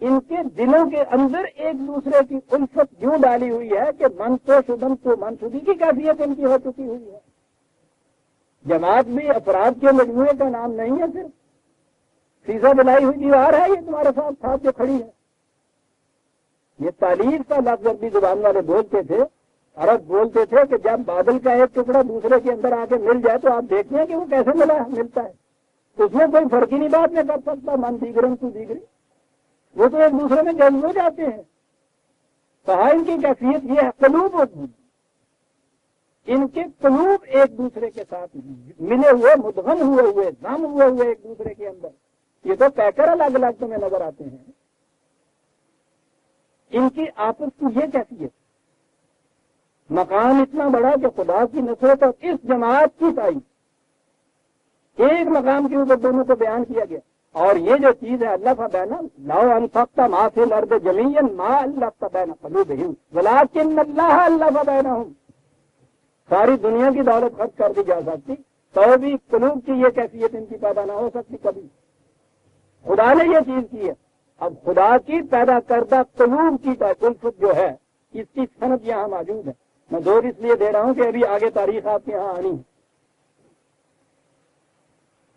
ان کے دلوں کے اندر ایک دوسرے کی الفت یوں ڈالی ہوئی ہے کہ من تو شدم تو منشودی کی کیفیت ان کی ہو چکی ہوئی ہے. جماعت بھی افراد کے مجموعے کا نام نہیں ہے، صرف فیصد بنائی ہوئی دیوار ہے یہ تمہارے ساتھ جو کھڑی ہے. یہ تعلیف کا لفظ عربی زبان والے بولتے تھے، عرب بولتے تھے کہ جب بادل کا ایک ٹکڑا دوسرے کے اندر آ کے مل جائے تو آپ دیکھتے ہیں کہ وہ کیسے ملتا ہے. اس میں کوئی فرق ہی نہیں بات نہیں کر سکتا، من دیگرم تو دیگری، وہ تو ایک دوسرے میں جذب ہو جاتے ہیں. کہا ان کی کیفیت یہ ہے قلوب ہوتی، ان کے قلوب ایک دوسرے کے ساتھ ملے ہوئے، مدغم ہوئے دم ہوئے ایک دوسرے کے اندر. یہ تو پیکر الگ الگ تمہیں نظر آتے ہیں. ان کی آپس کی یہ کیفیت، مقام اتنا بڑا کہ خدا کی نصرت اور اس جماعت کی تائید ایک مقام کے اوپر دونوں کو بیان کیا گیا. اور یہ جو چیز ہے اللہ فبینا لو انفقت ما فی الارض جميعا ما الفت بین قلوبہم ولکن اللہ الف بینہم. ساری دنیا کی دولت خرچ کر دی جا سکتی تو بھی قلوب کی یہ کیفیت ان کی پیدا نہ ہو سکتی کبھی. خدا نے یہ چیز کی ہے. اب خدا کی پیدا کردہ قلوب کی الفت جو ہے اس کی صنعت یہاں موجود ہے. میں زور اس لیے دے رہا ہوں کہ ابھی آگے تاریخ آپ کے یہاں آنی ہے.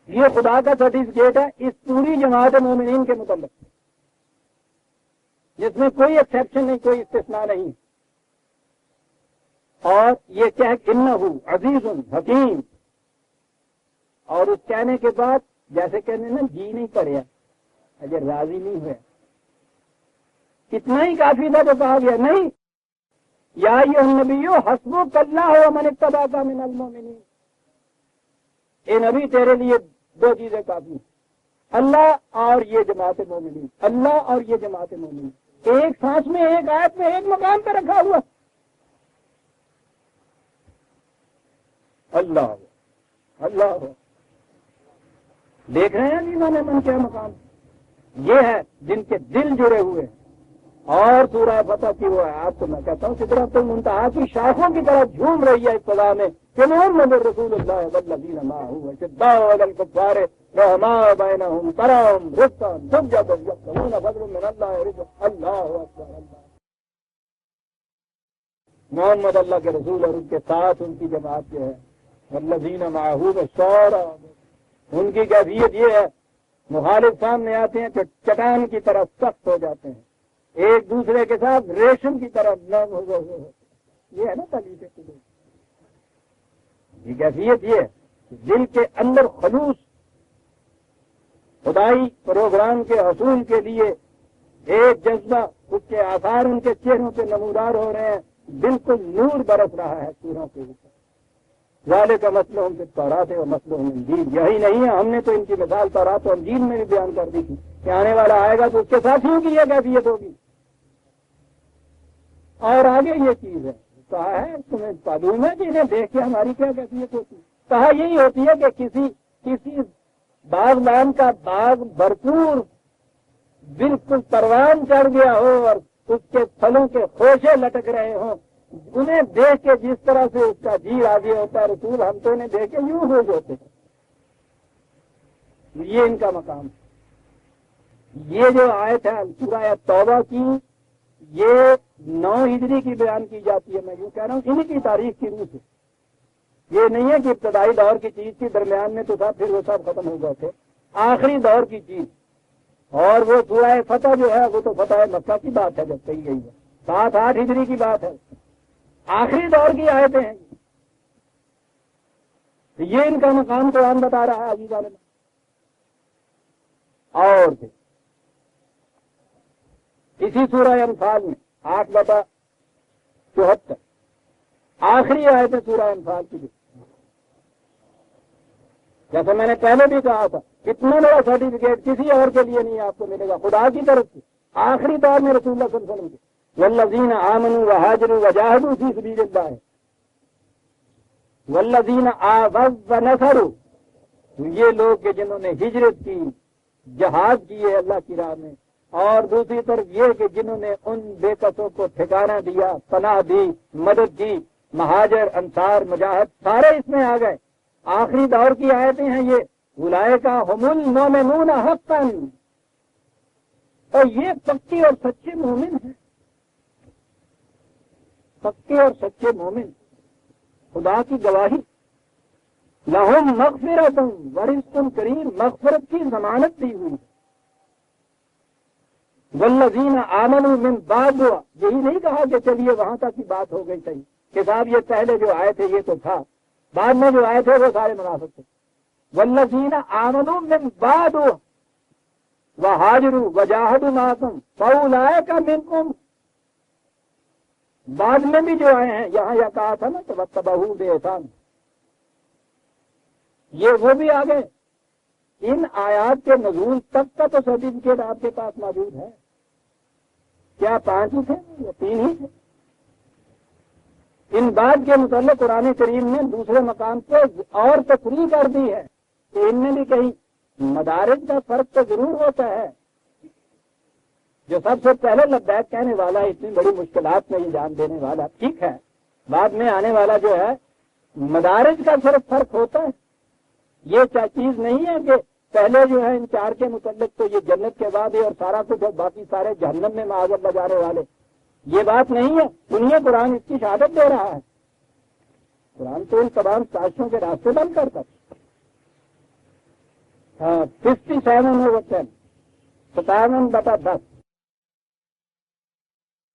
یہ خدا کا سرٹیفکیٹ ہے اس پوری جماعت مومنین کے متعلق، جس میں کوئی ایکسیپشن نہیں، کوئی استثناء نہیں. اور یہ کہ انہ عزیز حکیم، اور اس کہنے کے بعد جیسے کہنے نا جی نہیں پڑیا، اگر راضی نہیں ہوئے اتنا ہی کافی تھا تو کہا گیا نہیں یا ایھا النبیو حسبک اللہ ومن اتبعک من المؤمنین. اے نبی تیرے لیے دو چیزیں کافی ہیں، اللہ اور یہ جماعت مومنین. اللہ اور یہ جماعت مومنین ایک سانس میں، ایک آیت میں، ایک مقام پہ رکھا ہوا. اللہ اللہ دیکھ رہے ہیں جی میں نے من کیا مقام. یہ ہے جن کے دل جڑے ہوئے ہیں. اور سورہ فتح کی وہ آیات تو میں کہتا ہوں سدرۃ المنتہا کی شاخوں کی طرح جھوم رہی ہے ابتدا میں کہ محمد رسول اللہ والذین معہ اشداء علی الکفار رحماء بینہم تراہم رکعا سجدا یبتغون فضلا من اللہ ورضوانا. اللہ اکبر. اللہ محمد اللہ کے رسول اور ان کے ساتھ ان کی جماعت جو ہے والذین معہ شورا. ان کی کیفیت یہ ہے مخالف سامنے آتے ہیں کہ چٹان کی طرح سخت ہو جاتے ہیں، ایک دوسرے کے ساتھ ریشم کی طرح نرم ہو. یہ ہے نا تعلیف قلوب. یہ کیفیت یہ ہے کہ دل کے اندر خلوص خدائی پروگرام کے حصول کے لیے ایک جذبہ، اس کے آثار ان کے چہروں پہ نمودار ہو رہے ہیں. بالکل نور برس رہا ہے سوروں کے اوپر. ذالک مثلہم فی التوراۃ و مثلہم فی الانجیل. یہی نہیں ہے، ہم نے تو ان کی مثال تورات و انجیل میں بھی بیان کر دی تھی کہ آنے والا آئے گا تو اس کے ساتھیوں کی یہ کیفیت ہوگی. اور آگے یہ چیز ہے، کہا ہے تمہیں معلوم ہے کہ انہیں دیکھ کے ہماری کیا کیفیت ہوتی ہے؟ کہا یہی ہوتی ہے کہ کسی باغبان کا باغ بھرپور بالکل پروان چڑھ گیا ہو اور اس کے پھلوں کے خوشے لٹک رہے ہوں، انہیں دیکھ کے جس طرح سے اس کا جی راضی ہوتا ہے رسول، ہم تو انہیں دیکھ کے یوں خوش ہوتے ہیں۔ یہ ان کا مقام ہے۔ یہ جو آیت ہے سورہ توبہ کی، یہ 9 ہجری کی بیان کی جاتی ہے۔ میں یوں کہہ رہا ہوں انہی کی تاریخ کی روح سے، یہ نہیں ہے کہ ابتدائی دور کی چیز کی، درمیان میں تو تھا پھر وہ سب ختم ہو گئے تھے، آخری دور کی چیز۔ اور وہ سورہ فتح جو ہے وہ تو فتح مکہ کی بات ہے، جب کہی گئی ہے 7-8 ہجری کی بات ہے، آخری دور کی آیتیں ہیں۔ یہ ان کا مقام قرآن بتا رہا ہے عزیزان۔ اور پھر اسی سورہ انفال میں 8/74 آخری آیت ہے سورہ انفال کی، جیسے میں نے پہلے بھی کہا تھا اتنا بڑا سرٹیفکیٹ کسی اور کے لیے نہیں آپ کو ملے گا، خدا کی طرف سے آخری دور میں رسول اللہ صلی اللہ علیہ وسلم کے والذین آمنوا وہاجروا وجاہدوا فی سبیل اللہ، والذین آووا ونصروا، یہ لوگ کہ جنہوں نے ہجرت کی، جہاد کیے اللہ کی راہ میں، اور دوسری طرف یہ کہ جنہوں نے ان بے کسوں کو ٹھکانہ دیا، پناہ دی، مدد کی، مہاجر، انصار، مجاہد سارے اس میں آ گئے۔ آخری دور کی آیتیں ہیں یہ، اولئک هم المؤمنون حقا، اور یہ پکے اور سچے مومن ہیں، پکے اور سچے مومن، خدا کی گواہی، لہم مغفرۃ ورزق کریم، مغفرت کی ضمانت دی ہوئی۔ والذین آمنوا من بعد، یہی نہیں کہا کہ چلیے وہاں تک کی بات ہو گئی صحیح کہ صاحب یہ پہلے جو آئے تھے یہ تو تھا، بعد میں جو آئے تھے وہ سارے منافق تھے۔ والذین آمنوا من بعد وہاجروا وجاہدوا معکم فاولئک منکم، بعد میں بھی جو آئے ہیں، یہاں یہ کہا تھا نا کہ واتبعوا بإحسان، یہ وہ بھی آ گئے۔ ان آیات کے نزول تک کا تو سرٹیفکیٹ آپ کے پاس موجود ہے۔ کیا 5 ہی تھے یا 3 ہی تھے؟ ان بات کے متعلق قرآن کریم نے دوسرے مقام پہ اور تصریح کر دی ہے کہ ان میں بھی کہیں مدارج کا فرق تو ضرور ہوتا ہے۔ جو سب سے پہلے لبیک کہنے والا، اتنی بڑی مشکلات میں یہ جان دینے والا، ٹھیک ہے، بعد میں آنے والا جو ہے مدارج کا صرف فرق ہوتا ہے۔ یہ چیز نہیں ہے کہ پہلے جو ہے ان 4 کے متعلق تو یہ جنت کے بعد ہے اور سارا کچھ اور باقی سارے جہنم میں معاذ اللہ جانے والے، یہ بات نہیں ہے۔ سنیے قرآن اس کی شہادت دے رہا ہے، قرآن تو ان تمام سازشوں کے راستے بند کرتا ہے۔ 57 57/10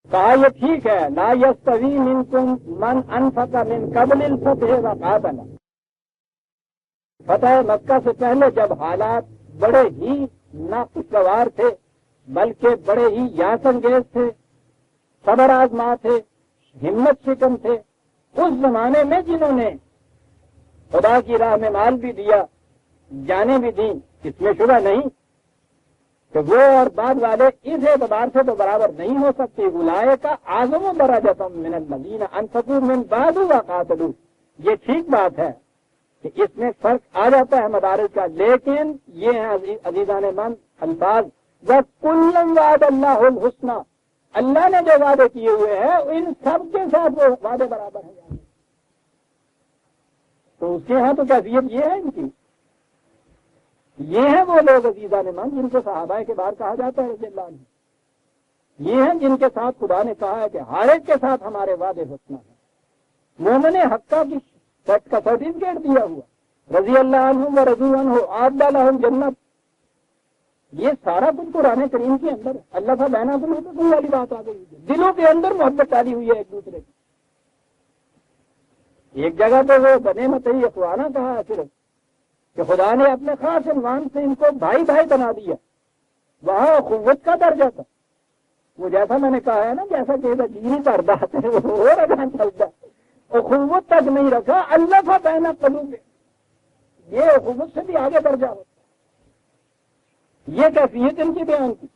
کہا یہ ٹھیک ہے، لا یستوی منکم من انفق من قبل الفتح وقاتل، فتح مکہ سے پہلے جب حالات بڑے ہی ناخوشگوار تھے بلکہ بڑے ہی یاس انگیز تھے، صبر آزما تھے، ہمت شکن تھے، اس زمانے میں جنہوں نے خدا کی راہ میں مال بھی دیا، جانیں بھی دیں، اس میں شبہ نہیں کہ وہ اور بعد والے اس اعتبار سے تو برابر نہیں ہو سکتے۔ اولئک اعظم درجۃ من الذین انفقوا من بعد وقاتلوا، یہ ٹھیک بات ہے کہ اس میں فرق آ جاتا ہے مدارج کا، لیکن یہ ہیں عزیزان من الفاظ، وَكُلًّا وَعَدَ اللَّهُ الْحُسْنَى، اللہ نے جو وعدے کیے ہوئے ہیں ان سب کے ساتھ وہ وعدے برابر ہیں۔ تو اس کے ہاں تو کیفیت یہ ہے ان کی، یہ ہیں وہ لوگ عزیزان من جن کو صحابہ کے بار کہا جاتا ہے رضی اللہ عنہ، یہ ہیں جن کے ساتھ خدا نے کہا ہے کہ ہر ایک کے ساتھ ہمارے وعدے حسنہ ہیں۔ مومن حقہ کی سچ کا سرٹیفکیٹ دیا ہوا، رضی اللہ عنہم و رضوا عنہ اعد لہم جنت، یہ سارا کچھ قرآن کریم کے اندر ہے۔ اللہ کا بہنا سنو والی بات آ گئی، دلوں کے اندر محبت ڈالی ہوئی ہے ایک دوسرے کی۔ ایک جگہ پہ وہ بنے متئی اخوانہ کہا ہے صرف کہ خدا نے اپنے خاص عنوان سے ان کو بھائی بھائی بنا دیا، وہاں اخوت کا درجہ تھا، وہ جیسا میں نے کہا ہے نا، جیسا کہ جیری کردا ہے وہ ہو رہا چلتا، اخوت تک نہیں رکھا، اللہ کا بہنا قلوب، یہ اخوت سے بھی آگے درجہ ہوتا، یہ کیفیت ان کی بیان کی۔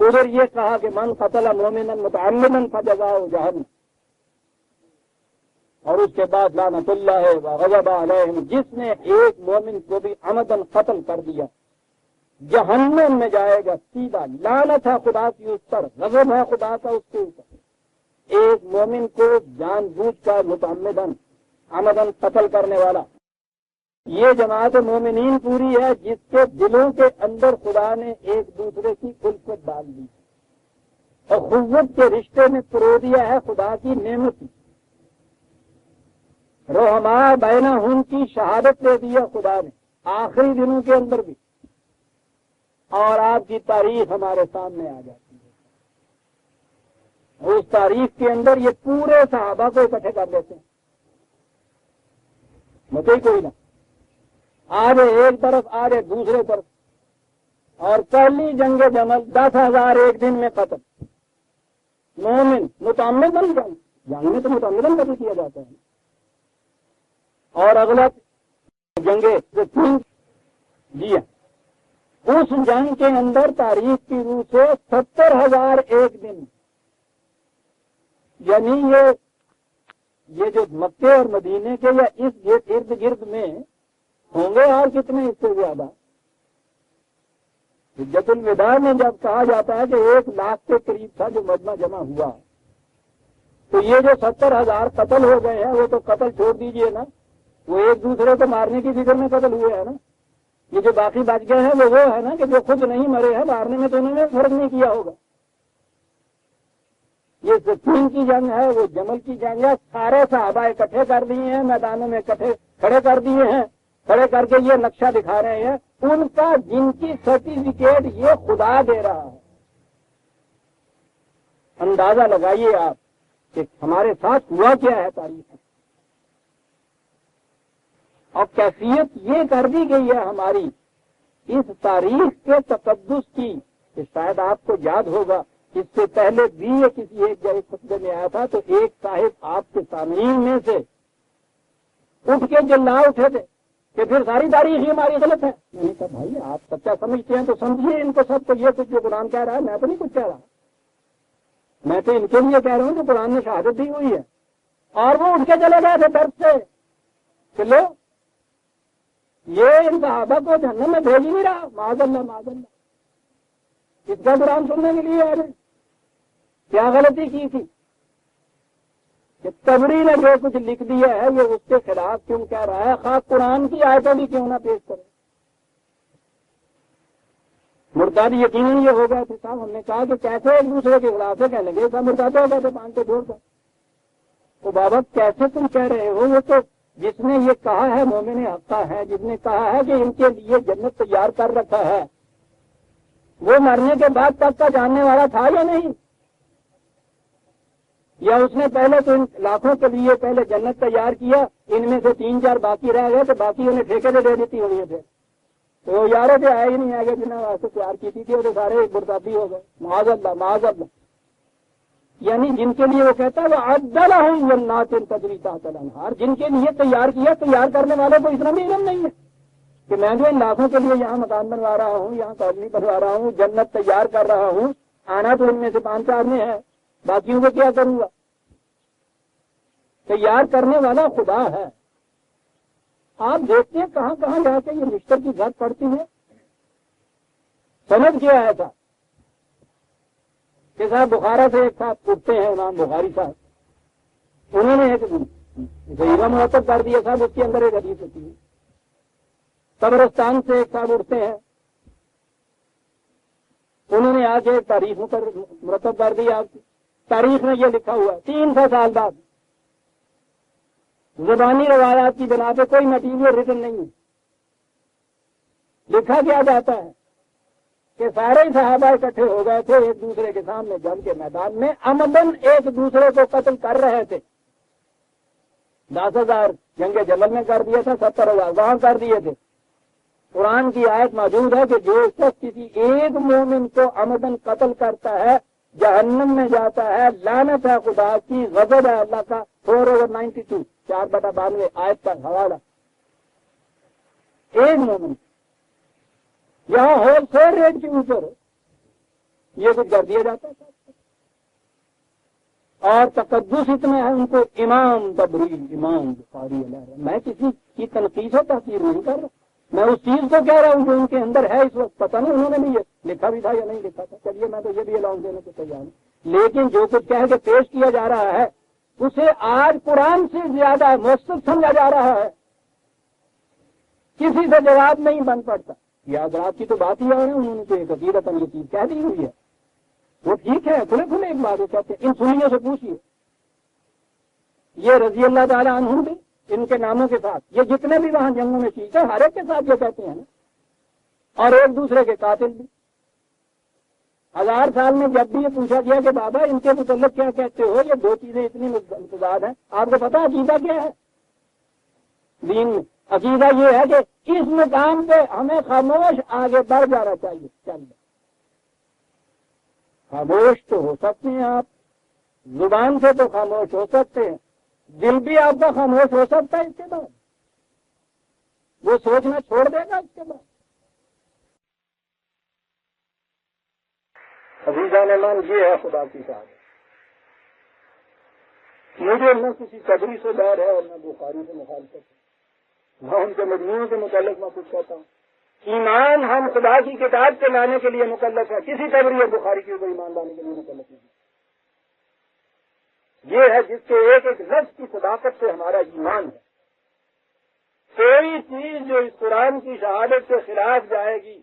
ادھر یہ کہا کہ من قتل مومنا متعمدا فجزاؤہ جہنم، اور اس کے بعد لعنت اللہ وغضب علیہم، جس نے ایک مومن کو بھی عمدن قتل کر دیا جہنم میں جائے گا سیدھا، لعنت ہے خدا کی اس پر، غضب ہے خدا کا اس کے اوپر۔ ایک مومن کو جان بوجھ کر متعمدن عمدن قتل کرنے والا، یہ جماعت مومنین پوری ہے جس کے دلوں کے اندر خدا نے ایک دوسرے کی الفت ڈال دی اور اخوت کے رشتے میں پرو دیا ہے خدا کی نعمت، رحماء بینہم کی شہادت دے دیا خدا نے آخری دنوں کے اندر بھی، اور آپ کی تاریخ ہمارے سامنے آ جاتی ہے۔ اس تاریخ کے اندر یہ پورے صحابہ کو اکٹھے کر لیتے ہیں، مت کوئی نہ، آج ایک طرف آج دوسرے طرف، اور پہلی جنگ جمل 10,000 ایک دن میں قتل، مومن متعمدن جنگ میں تو متعمدن قتل کیا جاتا ہے، اور اگلا جنگیں جی ہاں، اس جنگ کے اندر تاریخ کی روح سے 70,000 ایک دن، یعنی یہ جو مکے اور مدینے کے یا اس ارد گرد میں ہوں گے اور کتنے اس سے زیادہ۔ حجت الوداع میں جب کہا جاتا ہے کہ 1,00,000 کے قریب تھا جو مجمع جمع ہوا، تو یہ جو 70,000 قتل ہو گئے ہیں وہ تو قتل چھوڑ دیجئے نا، وہ ایک دوسرے کو مارنے کی فکر میں قتل ہوئے ہیں نا، یہ جو باقی بچ گئے ہیں وہ ہے نا کہ جو خود نہیں مرے ہیں، مارنے میں تو انہوں نے فرق نہیں کیا ہوگا۔ یہ صفین کی جنگ ہے، وہ جمل کی جنگ ہے، سارے صحابہ اکٹھے کر دیے ہیں، میدانوں میں اکٹھے کھڑے کر دیے ہیں، کھڑے کر کے یہ نقشہ دکھا رہے ہیں ان کا، جن کی سرٹیفکیٹ یہ خدا دے رہا ہے۔ اندازہ لگائیے آپ کہ ہمارے ساتھ ہوا کیا ہے تاریخ میں، اور کیفیت یہ کر دی گئی ہے ہماری اس تاریخ کے تقدس کی کہ شاید آپ کو یاد ہوگا اس سے پہلے بھی یہ کسی ایک جگہ خطبے میں آیا تھا تو ایک صاحب آپ کے سامعین میں سے اٹھ کے جلا اٹھے تھے کہ پھر ساری تاریخ ہی ہماری غلط ہے۔ میں نے کہا بھائی آپ سچا سمجھتے ہیں تو سمجھیے ان کو سب کو، یہ کچھ جو قرآن کہہ رہا ہے میں تو نہیں کچھ کہہ رہا، میں تو ان کے لیے کہہ رہا ہوں کہ قرآن نے شہادت دی ہوئی ہے، اور وہ اٹھ کے چلے گئے تھے درد سے کہ لو یہ ان صحابہ کو جہنم میں بھیج ہی نہیں رہا، معاذ اللہ معاذ اللہ، اس کا قرآن سننے کے لیے آ رہے، کیا غلطی کی تھی کہ تبری نے جو کچھ لکھ دیا ہے یہ اس کے خلاف کیوں کہہ رہا ہے، خاص قرآن کی آیتیں بھی کیوں نہ پیش کرے۔ مرتادی یقیناً یہ ہو گیا تھا صاحب، ہم نے کہا کہ کیسے ایک دوسرے کے خلاف سے کہنے لگے، سب مرتادے ہو گئے تھے 5 کو چھوڑ کر، تو بابا کیسے تم کہہ رہے ہو، وہ تو جس نے یہ کہا ہے مومن حقہ ہے، جس نے کہا ہے کہ ان کے لیے جنت تیار کر رکھا ہے، وہ مرنے کے بعد تک کا جاننے والا تھا یا نہیں، یا اس نے پہلے تو ان لاکھوں کے لیے پہلے جنت تیار کیا، ان میں سے 3-4 باقی رہ گئے تو باقی انہیں ٹھیکے دے دیتی ہوئی تھے، تو یاروں سے آئے ہی نہیں آگے جنہیں واسطے تیار کی تھی وہ تو سارے برتابی ہو گئے، معاذ اللہ معاذ اللہ۔ یعنی جن کے لیے وہ کہتا ہے وہ عدلہم جنات تجری تحت الانہار، جن کے لیے تیار کیا، تیار کرنے والوں کو اتنا بھی علم نہیں ہے کہ میں جو ان لاکھوں کے لیے یہاں مکان بنوا رہا ہوں، یہاں کالونی بنوا رہا ہوں، جنت تیار کر رہا ہوں، آنا تو ان میں سے 5-4 میں ہے، باقیوں کو کیا کروں گا؟ تیار کرنے والا خدا ہے۔ آپ دیکھتے ہیں کہاں کہاں جا کے یہ مشتر کی گھر پڑتی ہے، سمجھ کیا ہے تھا کہ صاحب بخارا سے ایک ساتھ اٹھتے ہیں امام بخاری صاحب، انہوں نے ایک ضعیفہ مرتب کر دیا صاحب، اس کے اندر ایک حدیث ہوتی ہے، قبرستان سے ایک صاحب اٹھتے ہیں، انہوں نے آ کے ایک تاریخ مرتب کر دی، آپ کی تاریخ میں یہ لکھا ہوا 300 سال بعد، زبانی روایات کی بنا پہ کوئی مٹیریل ریٹن نہیں ہے، لکھا کیا جاتا ہے کہ سارے صحابہ اکٹھے ہو گئے تھے ایک دوسرے کے سامنے جنگ کے میدان میں، عمدن ایک دوسرے کو قتل کر رہے تھے، 10,000 جنگ جمل میں کر دیا تھا، 70,000 وہاں کر دیے تھے۔ قرآن کی آیت موجود ہے کہ جو شخص کسی ایک مومن کو عمدن قتل کرتا ہے جہنم میں جاتا ہے، لعنت ہے خدا کی، غضب ہے اللہ کا، 4/92 4/92 آیت کا حوالہ، ایک مومن، یہاں ہول سیل ریٹ کے اوپر یہ کچھ کر دیا جاتا ہے. اور تقدس اتنا ہے ان کو امام تبری امام بخاری علیہ. میں کسی کی تنقید و تحقیر نہیں کر رہا, میں اس چیز کو کہہ رہا ہوں جو ان کے اندر ہے اس وقت. پتہ نہیں انہوں نے بھی یہ لکھا بھی تھا یا نہیں لکھا تھا, چلیے میں تو یہ بھی الاؤنس دینے کو تیار ہوں. لیکن جو کچھ کہہ کے پیش کیا جا رہا ہے اسے آج قرآن سے زیادہ مؤثر سمجھا جا رہا ہے. کسی سے جواب نہیں بن پڑتا. یہ حضرات کی تو بات ہی آ رہی ہے, انہوں نے تو ایک عقیدت یہ چیز کہہ دی ہوئی ہے. وہ ٹھیک ہے, کھلے کھلے ایک بات کہتے ہیں. ان سنیوں سے پوچھیے, یہ رضی اللہ تعالیٰ عنہم بھی ان کے ناموں کے ساتھ, یہ جتنے بھی وہاں جنگوں میں شہید ہیں ہر ایک کے ساتھ یہ کہتے ہیں نا, اور ایک دوسرے کے قاتل بھی. 1000 سال میں جب بھی یہ پوچھا گیا کہ بابا ان کے متعلق کیا کہتے ہو, یہ دو چیزیں اتنی متضاد ہیں. آپ کو پتا عقیدہ کیا ہے دین میں؟ عقیدہ یہ ہے کہ اس مقام پہ ہمیں خاموش آگے بڑھ جانا چاہیے. چلیے خاموش تو ہو سکتے ہیں آپ, زبان سے تو خاموش ہو سکتے ہیں, دل بھی آپ کا خاموش ہو سکتا ہے. اس کے بعد وہ سوچنا چھوڑ دے گا. اس کے بعد عزیزان من یہ ہے خدا کی شان. مجھے نہ کسی قبری سے ڈر ہے اور نہ بخاری سے مخالفت ہے, نہ ان کے مجموعوں کے متعلق میں کچھ کہتا ہوں. ایمان ہم خدا کی کتاب کے لانے کے لیے مکلف ہے, کسی قبری اور بخاری کے اوپر ایمان لانے کے لیے مکلف نہیں. یہ ہے جس کے ایک ایک لفظ کی صداقت سے ہمارا ایمان ہے. کوئی چیز جو اس قرآن کی شہادت کے خلاف جائے گی,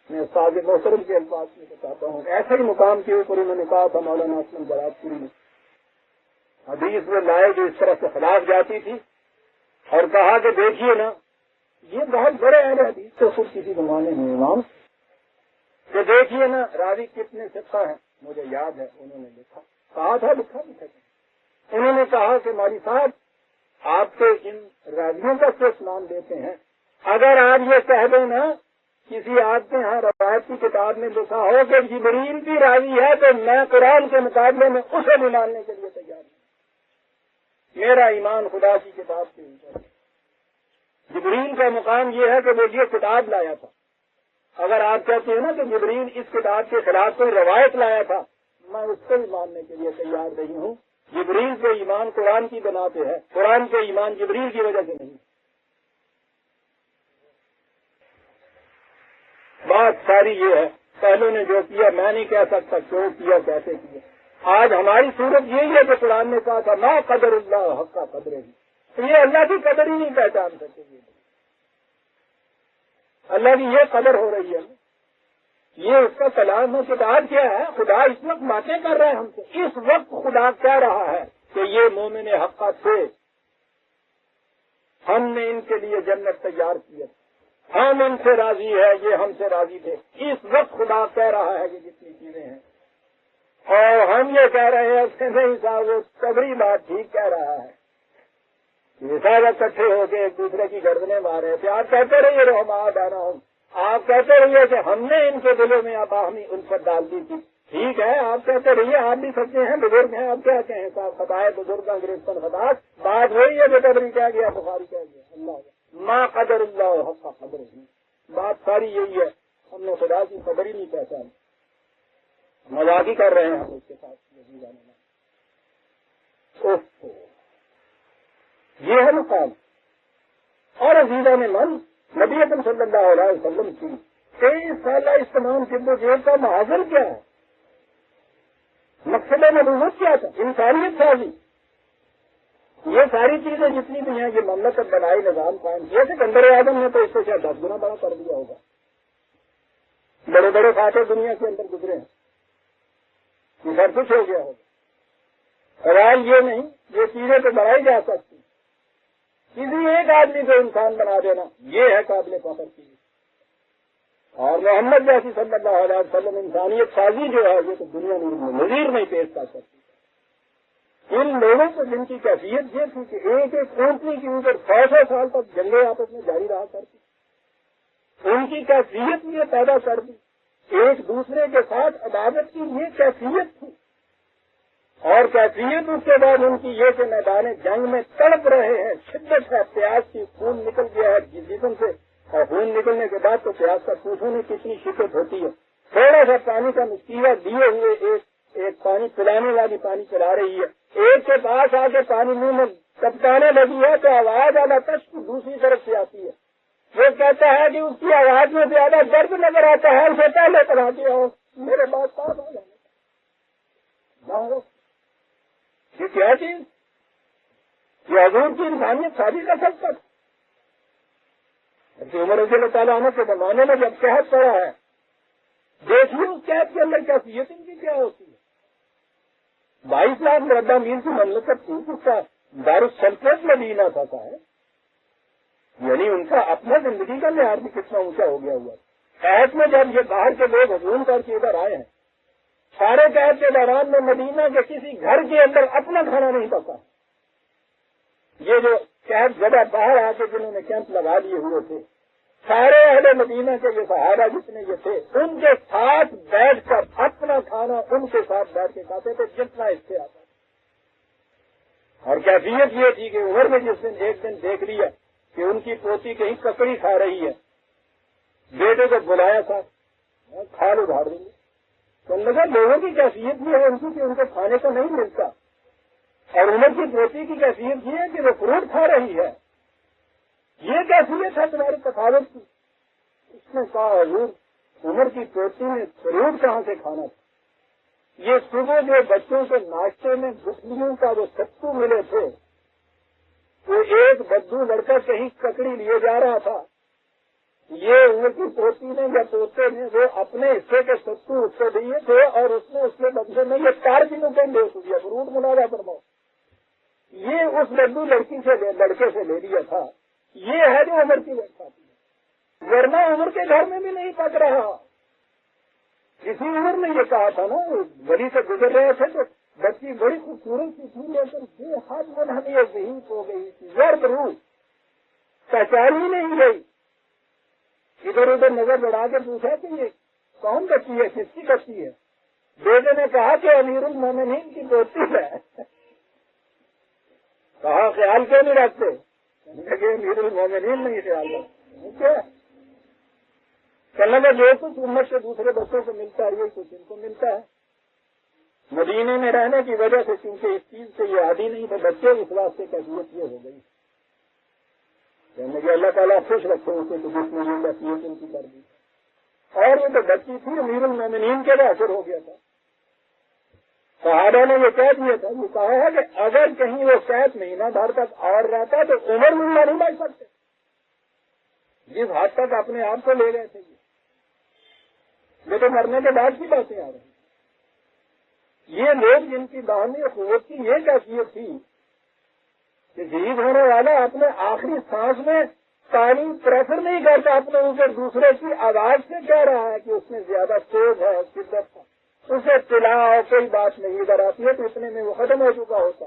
میں استاد محترم کے الفاظ میں بتاتا ہوں, ایسے ہی مقام کے اوپر انہوں نے کہا تھا مولانا اسلم برات پوری نے, حدیث میں لائے جو اس طرح سے خلاف جاتی تھی, اور کہا کہ دیکھیے نا یہ بہت بڑے اہل حدیث سے خود کسی زمانے میں امام, کہ دیکھیے نا راوی کتنے ثقہ ہیں. مجھے یاد ہے انہوں نے لکھا, کہا تھا لکھا بھی تھا. انہوں نے کہا کہ مولوی صاحب آپ کے ان راویوں کا صرف نام لیتے ہیں, اگر آپ یہ کہہ دیں نا کسی آپ کے یہاں روایت کی کتاب میں لکھا ہو کہ جبریل کی راوی ہے تو میں قرآن کے مقابلے میں اسے بھی ماننے کے لیے تیار ہوں. میرا ایمان خدا کی کتاب کے اوپر. جبریل کا مقام یہ ہے کہ وہ یہ کتاب لایا تھا. اگر آپ کہتے ہیں نا کہ جبریل اس کتاب کے خلاف کوئی روایت لایا تھا, میں اس کو بھی ماننے کے لیے تیار نہیں ہوں. جبریل کے ایمان قرآن کی بنا پہ ہے, قرآن کے ایمان جبریل کی وجہ سے نہیں. بات ساری یہ ہے, پہلے نے جو کیا میں نہیں کہہ سکتا کیوں کیا کیسے کیا. آج ہماری صورت یہی ہے کہ قرآن نے کہا تھا ما قدر اللہ حق کا قدر ہی, تو یہ اللہ کی قدر ہی نہیں پہچان سکتے. اللہ کی یہ قدر ہو رہی ہے, یہ اس کا کلام و کتاب کیا ہے. خدا اس وقت باتیں کر رہے ہیں ہم سے. اس وقت خدا کہہ رہا ہے کہ یہ مومن حقہ تھے, ہم نے ان کے لیے جنت تیار کی, ہم ان سے راضی ہے, یہ ہم سے راضی تھے. اس وقت خدا کہہ رہا ہے کہ جتنی چیزیں ہیں, اور ہم یہ کہہ رہے ہیں کہ نہیں صاحب وہ قبری بات ٹھیک کہہ رہا ہے. یہ سارا اکٹھے ہو کے ایک دوسرے کی گردنیں مار رہے تھے. آپ کہتے رہیے رحما دانا ہوں, آپ کہتے رہیے کہ ہم نے ان کے دلوں میں اباہمی الفت ڈال دی تھی. ٹھیک ہے آپ کہتے رہیے, آپ بھی سچے ہیں, بزرگ ہیں, آپ کیا کہیں صاحب خطائے بزرگ انگریز پر خطاط. بات وہی ہے جو قبری کہہ گیا, بخاری کہہ گیا. اللہ ما قدر اللہ حق قدر ہی, بات ساری یہی ہے. ہم نے خدا کی قدر ہی نہیں پہچانی, مذاق ہی کر رہے ہیں ہم اس کے ساتھ. یہ ہے مقام. اور عزیزہ نے من نبی اکرم صلی اللہ علیہ وسلم کی 23 سالہ اس تمام جد و جہد کا محاذر کیا ہے, مقصد نبوت کیا تھا, انسانیت سازی. یہ ساری چیزیں جتنی بھی ہیں, یہ مملکت بنائی, نظام قائم کیا. سکندر اعظم نے تو اس کو شاید 10 گنا بڑا کر دیا ہوگا. بڑے بڑے فاتح دنیا کے اندر گزرے ہیں, یہ سب کچھ ہو گیا ہوگا. سوال یہ نہیں, یہ چیزیں تو بڑھائی جا سکتی. کسی ایک آدمی کو انسان بنا دینا یہ ہے قابل فخر چیز. اور محمد جیسی صلی اللہ علیہ وسلم انسانیت سازی جو ہے یہ تو دنیا میں نظیر نہیں پیش کر سکتی. ان لوگوں کو جن کی کیفیت یہ تھی کہ ایک ایک کمپنی کے اوپر 100 سال تک جنگیں آپس میں جاری رہا کرتی, ان کی کیفیت یہ پیدا کر دی. ایک دوسرے کے ساتھ عداوت کی یہ کیفیت تھی, اور کیفیت اس کے بعد ان کی یہ کہ میدان جنگ میں تڑپ رہے ہیں, شدت ہے, پیاس کی, خون نکل گیا ہے جسم سے, اور خون نکلنے کے بعد تو پیاس کا پوچھو نہیں کتنی شدت ہوتی ہے. تھوڑا سا پانی کا نسخہ دیے ہوئے ایک پانی پلانے والی پانی پلا رہی ہے، ایک کے پاس آ کے پانی منہ میں ٹپکانے لگی ہے تو آواز آدھا تک دوسری طرف سے آتی ہے. وہ کہتا ہے کہ اس کی آواز میں زیادہ درد نظر آتا ہے، اسے پہلے کرا دیا ہو میرے بات پاس ہو جانے. یہ کیا چیز؟ یہ حضور کی انسانیت شادی کا سب تک. عمر رضی اللہ تعالیٰ عنہ کے زمانے میں جب قحط پڑا ہے، دیکھیے اس قحط کے اندر کیفیت ان کی کیا ہوتی ہے. 22 لاکھ مربع میل کی مملکت تھی، اس کا دارالسلطنت مدینہ تھا ہے، یعنی ان کا اپنا زندگی کا معیار بھی کتنا اونچا ہو گیا ہوا. قحط میں جب یہ باہر کے لوگ ہجوم کر کے ادھر آئے ہیں، سارے قحط کے دوران میں مدینہ کے کسی گھر کے اندر اپنا کھانا نہیں پکا. یہ جو قحط زدہ باہر آ کے جنہوں نے کیمپ لگا لیے ہوئے تھے، سارے اہل مدینہ کے یہ صحابہ جتنے یہ تھے، ان کے ساتھ بیٹھ کر اپنا کھانا ان کے ساتھ بیٹھ کے کھاتے تھے جتنا اس سے آتا. اور کیفیت یہ تھی کہ عمر نے جس دن ایک دن دیکھ لیا کہ ان کی پوتی کہیں ککڑی کھا رہی ہے، بیٹے کو بلایا تھا، کھال ادھار دیں گے. تو لگا لوگوں کی کیفیت یہ ہے ان کی کہ ان کو کھانے کو نہیں ملتا، اور عمر کی پوتی کی کیفیت یہ ہے کہ وہ فروٹ کھا رہی ہے. یہ کیفیت ہے تمہاری تفاوت کی. اس نے کہا حضور عمر کی پوتی نے فروٹ کہاں سے کھانا تھا؟ یہ صبح جو بچوں کے ناشتے میں گٹھلیوں کا جو ستو ملے تھے، وہ ایک بدو لڑکا کہیں ککڑی لیے جا رہا تھا، یہ عمر کی پوتی نے یا پوتے نے وہ اپنے حصے کے ستو اس کو دیے تھے، اور اس نے اس کے بدلے میں یہ 4 کلو کے دے دیا فروٹ مناظر فرماؤ. یہ اس بدو لڑکے سے لے لیا تھا. یہ ہے جو عمر کی لڑکا تھی، ورنہ عمر کے گھر میں بھی نہیں پک رہا. کسی عمر نے یہ کہا تھا نا، گلی سے گزر رہے تھے تو بچی بڑی خوبصورت سی تھی، لیکن بے حد منہمل ضعیف ہو گئی تھی، ضرب روح پہچانی نہیں گئی. ادھر ادھر نظر بڑھا کے پوچھا کہ یہ کون بچی ہے، کس کی بچی ہے؟ بیٹے نے کہا کہ امیر المومنین کی پوتی ہے. کہا خیال کیوں نہیں رکھتے؟ امیر المومنین نہیں خیال رکھتے. چلنے میں جو کچھ امت سے دوسرے بچوں کو ملتا ہے یہ کچھ ان کو ملتا ہے. مدینے میں رہنے کی وجہ سے کیونکہ اس چیز سے یہ عادی نہیں تھے بچے، اس واسطے کیفیت یہ ہو گئی. کہنے کہ اللہ تعالیٰ خوش رکھے اسے تو جس نے یہ کیفیت ان کی کر دی. اور یہ تو بچی تھی امیر المومنین کے لیے اثر ہو گیا تھا. صحابہ نے یہ کہہ دیا تھا، یہ کہا ہے کہ اگر کہیں وہ قحط مہینہ بھر تک اور رہتا تو عمر ملا نہیں بچ سکتے. جس حد تک اپنے آپ کو لے گئے تھے یہ تو مرنے کے بعد کی باتیں آ رہی. یہ لوگ جن کی باہمی قوت کی یہ کیفیت تھی کہ شہید ہونے والا اپنے آخری سانس میں تعلیم پریفر نہیں کرتا اپنے اوپر، دوسرے کی آواز سے کہہ رہا ہے کہ اس میں زیادہ تیز ہے، شدت ہے، اسے تلاؤ کوئی بات نہیں ادھر آتی ہے تو اتنے میں وہ ختم ہو چکا ہوتا.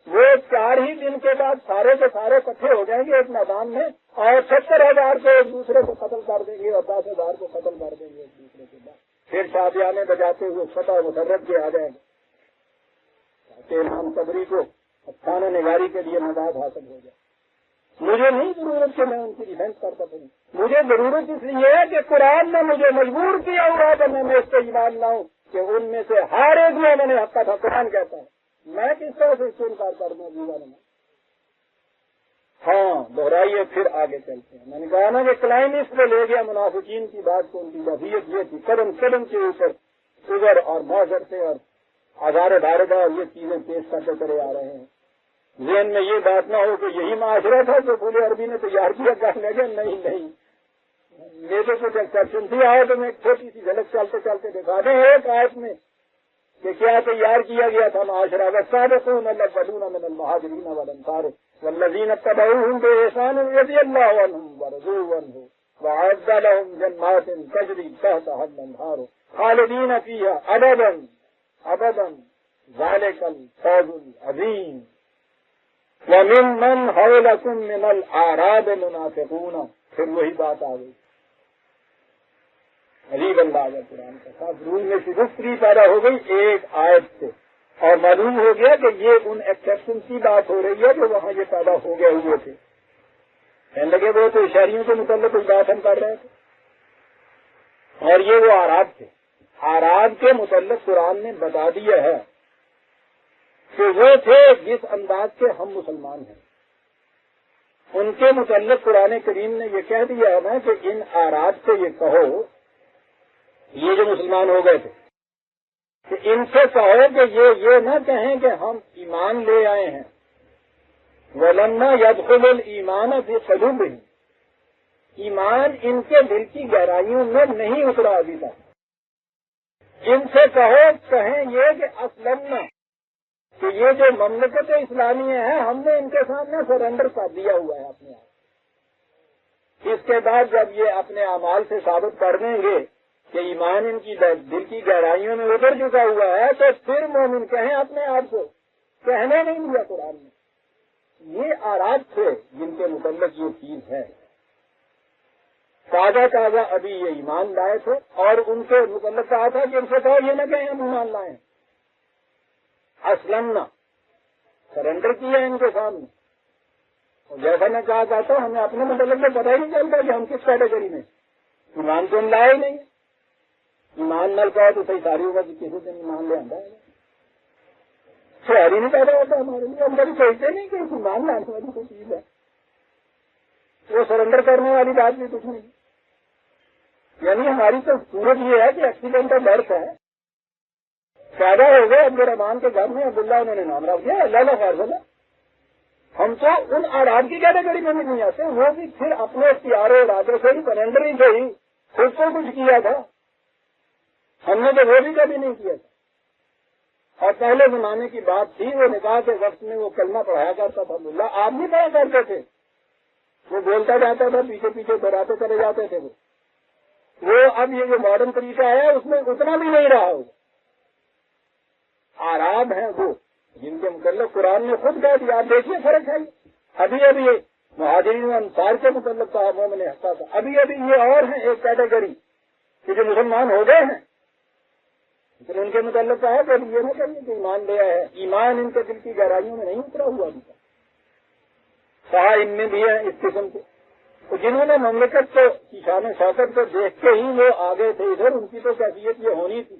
وہ 4 ہی دن کے بعد سارے کے سارے اکٹھے ہو جائیں گے ایک میدان میں، اور 70,000 کو ایک دوسرے کو قتل کر دیں گے اور 10,000 کو قتل کر دیں گے ایک دوسرے کے بعد. پھر شادیانے بجاتے ہوئے فتح مسرت کے آ جائیں گے تاکہ امام صبری کو افسانہ نگاری کے لیے مداد حاصل ہو جائے. مجھے نہیں ضرورت کہ میں ان کی ڈیفینس کرتا ہوں، مجھے ضرورت اس لیے ہے کہ قرآن نے مجھے مجبور کیا ہوا کہ میں اس پہ ایمان لاؤں کہ ان میں سے ہر ایک میں نے حق تھا. قرآن کہتا ہے میں کس طرح سے اس کو انکار کر دوں گا. ہاں دہرائیے پھر آگے چلتے ہیں. میں نے کہا نا کہ کلائمیکس میں لے گیا منافقین کی بات کو. ان کی وفیت یہ تھی قدم قدم کے اوپر شوگر اور معذرتیں اور آزار داردہ اور یہ چیزیں پیش کرتے چلے آ رہے ہیں. ذہن میں یہ بات نہ ہو کہ یہی معاشرہ تھا جو پورے عربی نے تیار کیا کرنے کے. نہیں میرے کچھ ایکسپشن تھی. آئے تو میں ایک چھوٹی سی جھلک چلتے چلتے دکھا دیں ایک آیت میں کہ کیا تیار کیا گیا تھا معاشرہ. والسابقون الاولون من المہاجرین والانصار والذین اتبعوہم بإحسان رضی اللہ عنہم ورضوا عنہ وأعد لهم جنات تجری تحتها الانہار خالدین فیہا ابدا ذلک الفوز العظیم. وممن حولکم من الاعراب منافقون. پھر وہی بات آ گئی. عجیب انداز ہے قرآن کا. ساتھ روح میں شگفتگی پیدا ہو گئی ایک آیت سے، اور معلوم ہو گیا کہ یہ ان ایکسپشن کی بات ہو رہی ہے جو وہاں یہ پیدا ہو گئے ہوئے تھے. کہنے لگے وہ تو اشاریوں کے متعلق کچھ بات ہم کر رہے تھے، اور یہ وہ آراب تھے. آراب کے متعلق قرآن نے بتا دیا ہے کہ وہ تھے جس انداز کے ہم مسلمان ہیں. ان کے متعلق قرآن کریم نے یہ کہہ دیا ہے نا کہ ان آراب سے یہ کہو، یہ جو مسلمان ہو گئے تھے، کہ ان سے کہو کہ یہ نہ کہیں کہ ہم ایمان لے آئے ہیں. وَلَمَّا يَدْخُلُ الْإِيمَانَ فِي قُلُوبِهِمْ، ایمان ان کے دل کی گہرائیوں میں نہیں اترا ابھی تک. ان سے کہیں یہ کہ اسلمنا، کہ یہ جو مملکت اسلامیہ ہے ہم نے ان کے سامنے سرنڈر کر دیا ہوا ہے اپنے آپ. اس کے بعد جب یہ اپنے اعمال سے ثابت کر دیں گے کہ ایمان ان کی دل کی گہرائیوں میں اتر چکا ہوا ہے تو پھر مومن کہیں اپنے آپ کو. کہنے نہیں دیا قرآن نے. یہ آراب تھے جن کے متعلق یہ چیز ہے. تازہ ابھی یہ ایمان لائے تھے اور ان کے متعلق کہا تھا کہ ان سے کہو یہ نہ کہیں ہم ایمان لائے. اسلمنا، سرنڈر کیا ان کے سامنے. اور جیسا میں کہا تھا ہمیں اپنے متعلق تو پتہ ہی نہیں چلتا کہ ہم کس کیٹیگری میں. ایمان تو ہم لائے ہی نہیں. ایمان نہ کہو تو صحیح ساری ہوگا کہ کسی دن ایمان لے آتا ہے. شہری نہیں پیدا ہوتا ہمارے لیے. ہم کبھی سوچتے نہیں کہ ایمان لانے والی کوئی چیز ہے. وہ سرنڈر کرنے والی بات بھی کچھ نہیں. یعنی ہماری تو صورت یہ ہے کہ ایکسیڈنٹل برتھ ہے. پیدا ہو گئے عبدالرحمان کے گھر میں، عبداللہ انہوں نے نام رکھ دیا، اللہ کا فیصلہ. ہم تو ان آراب کی کیٹیگری میں بھی نہیں آتے. وہ بھی پھر اپنے اختیار و ارادے سے ہی سرنڈر ہی سے ہی خود کو کچھ کیا تھا. ہم نے تو وہ بھی کبھی نہیں کیا تھا. اور پہلے زمانے کی بات تھی، وہ نکاح کے وقت میں وہ کلمہ پڑھایا کرتا تھا عبداللہ. آپ نہیں پڑھا کرتے تھے. وہ بولتا جاتا تھا، پیچھے پیچھے دہراتے چلے جاتے تھے. وہ اب یہ جو ماڈرن طریقہ ہے اس میں اتنا بھی نہیں رہا. آراب ہیں وہ جن کے متعلق قرآن نے خود کہہ دیا. آپ دیکھیے فرق ہے. ابھی مہاجرین انصار کے متعلق کہا مومن حقہ تھا. ابھی یہ اور ہیں ایک کیٹیگری کہ جو مسلمان ہو گئے ہیں، لیکن ان کے متعلق کہا کہ یہ نہ کریے کہ ایمان لے آئے ہیں. ایمان ان کے دل کی گہرائیوں میں نہیں اترا ہوا ابھی تک. کہا ان میں بھی ہے اس قسم کے تو جنہوں نے مملکت کو کی شان و شوکت کو دیکھ کے ہی وہ آگے تھے ادھر. ان کی تو کیفیت یہ ہونی تھی.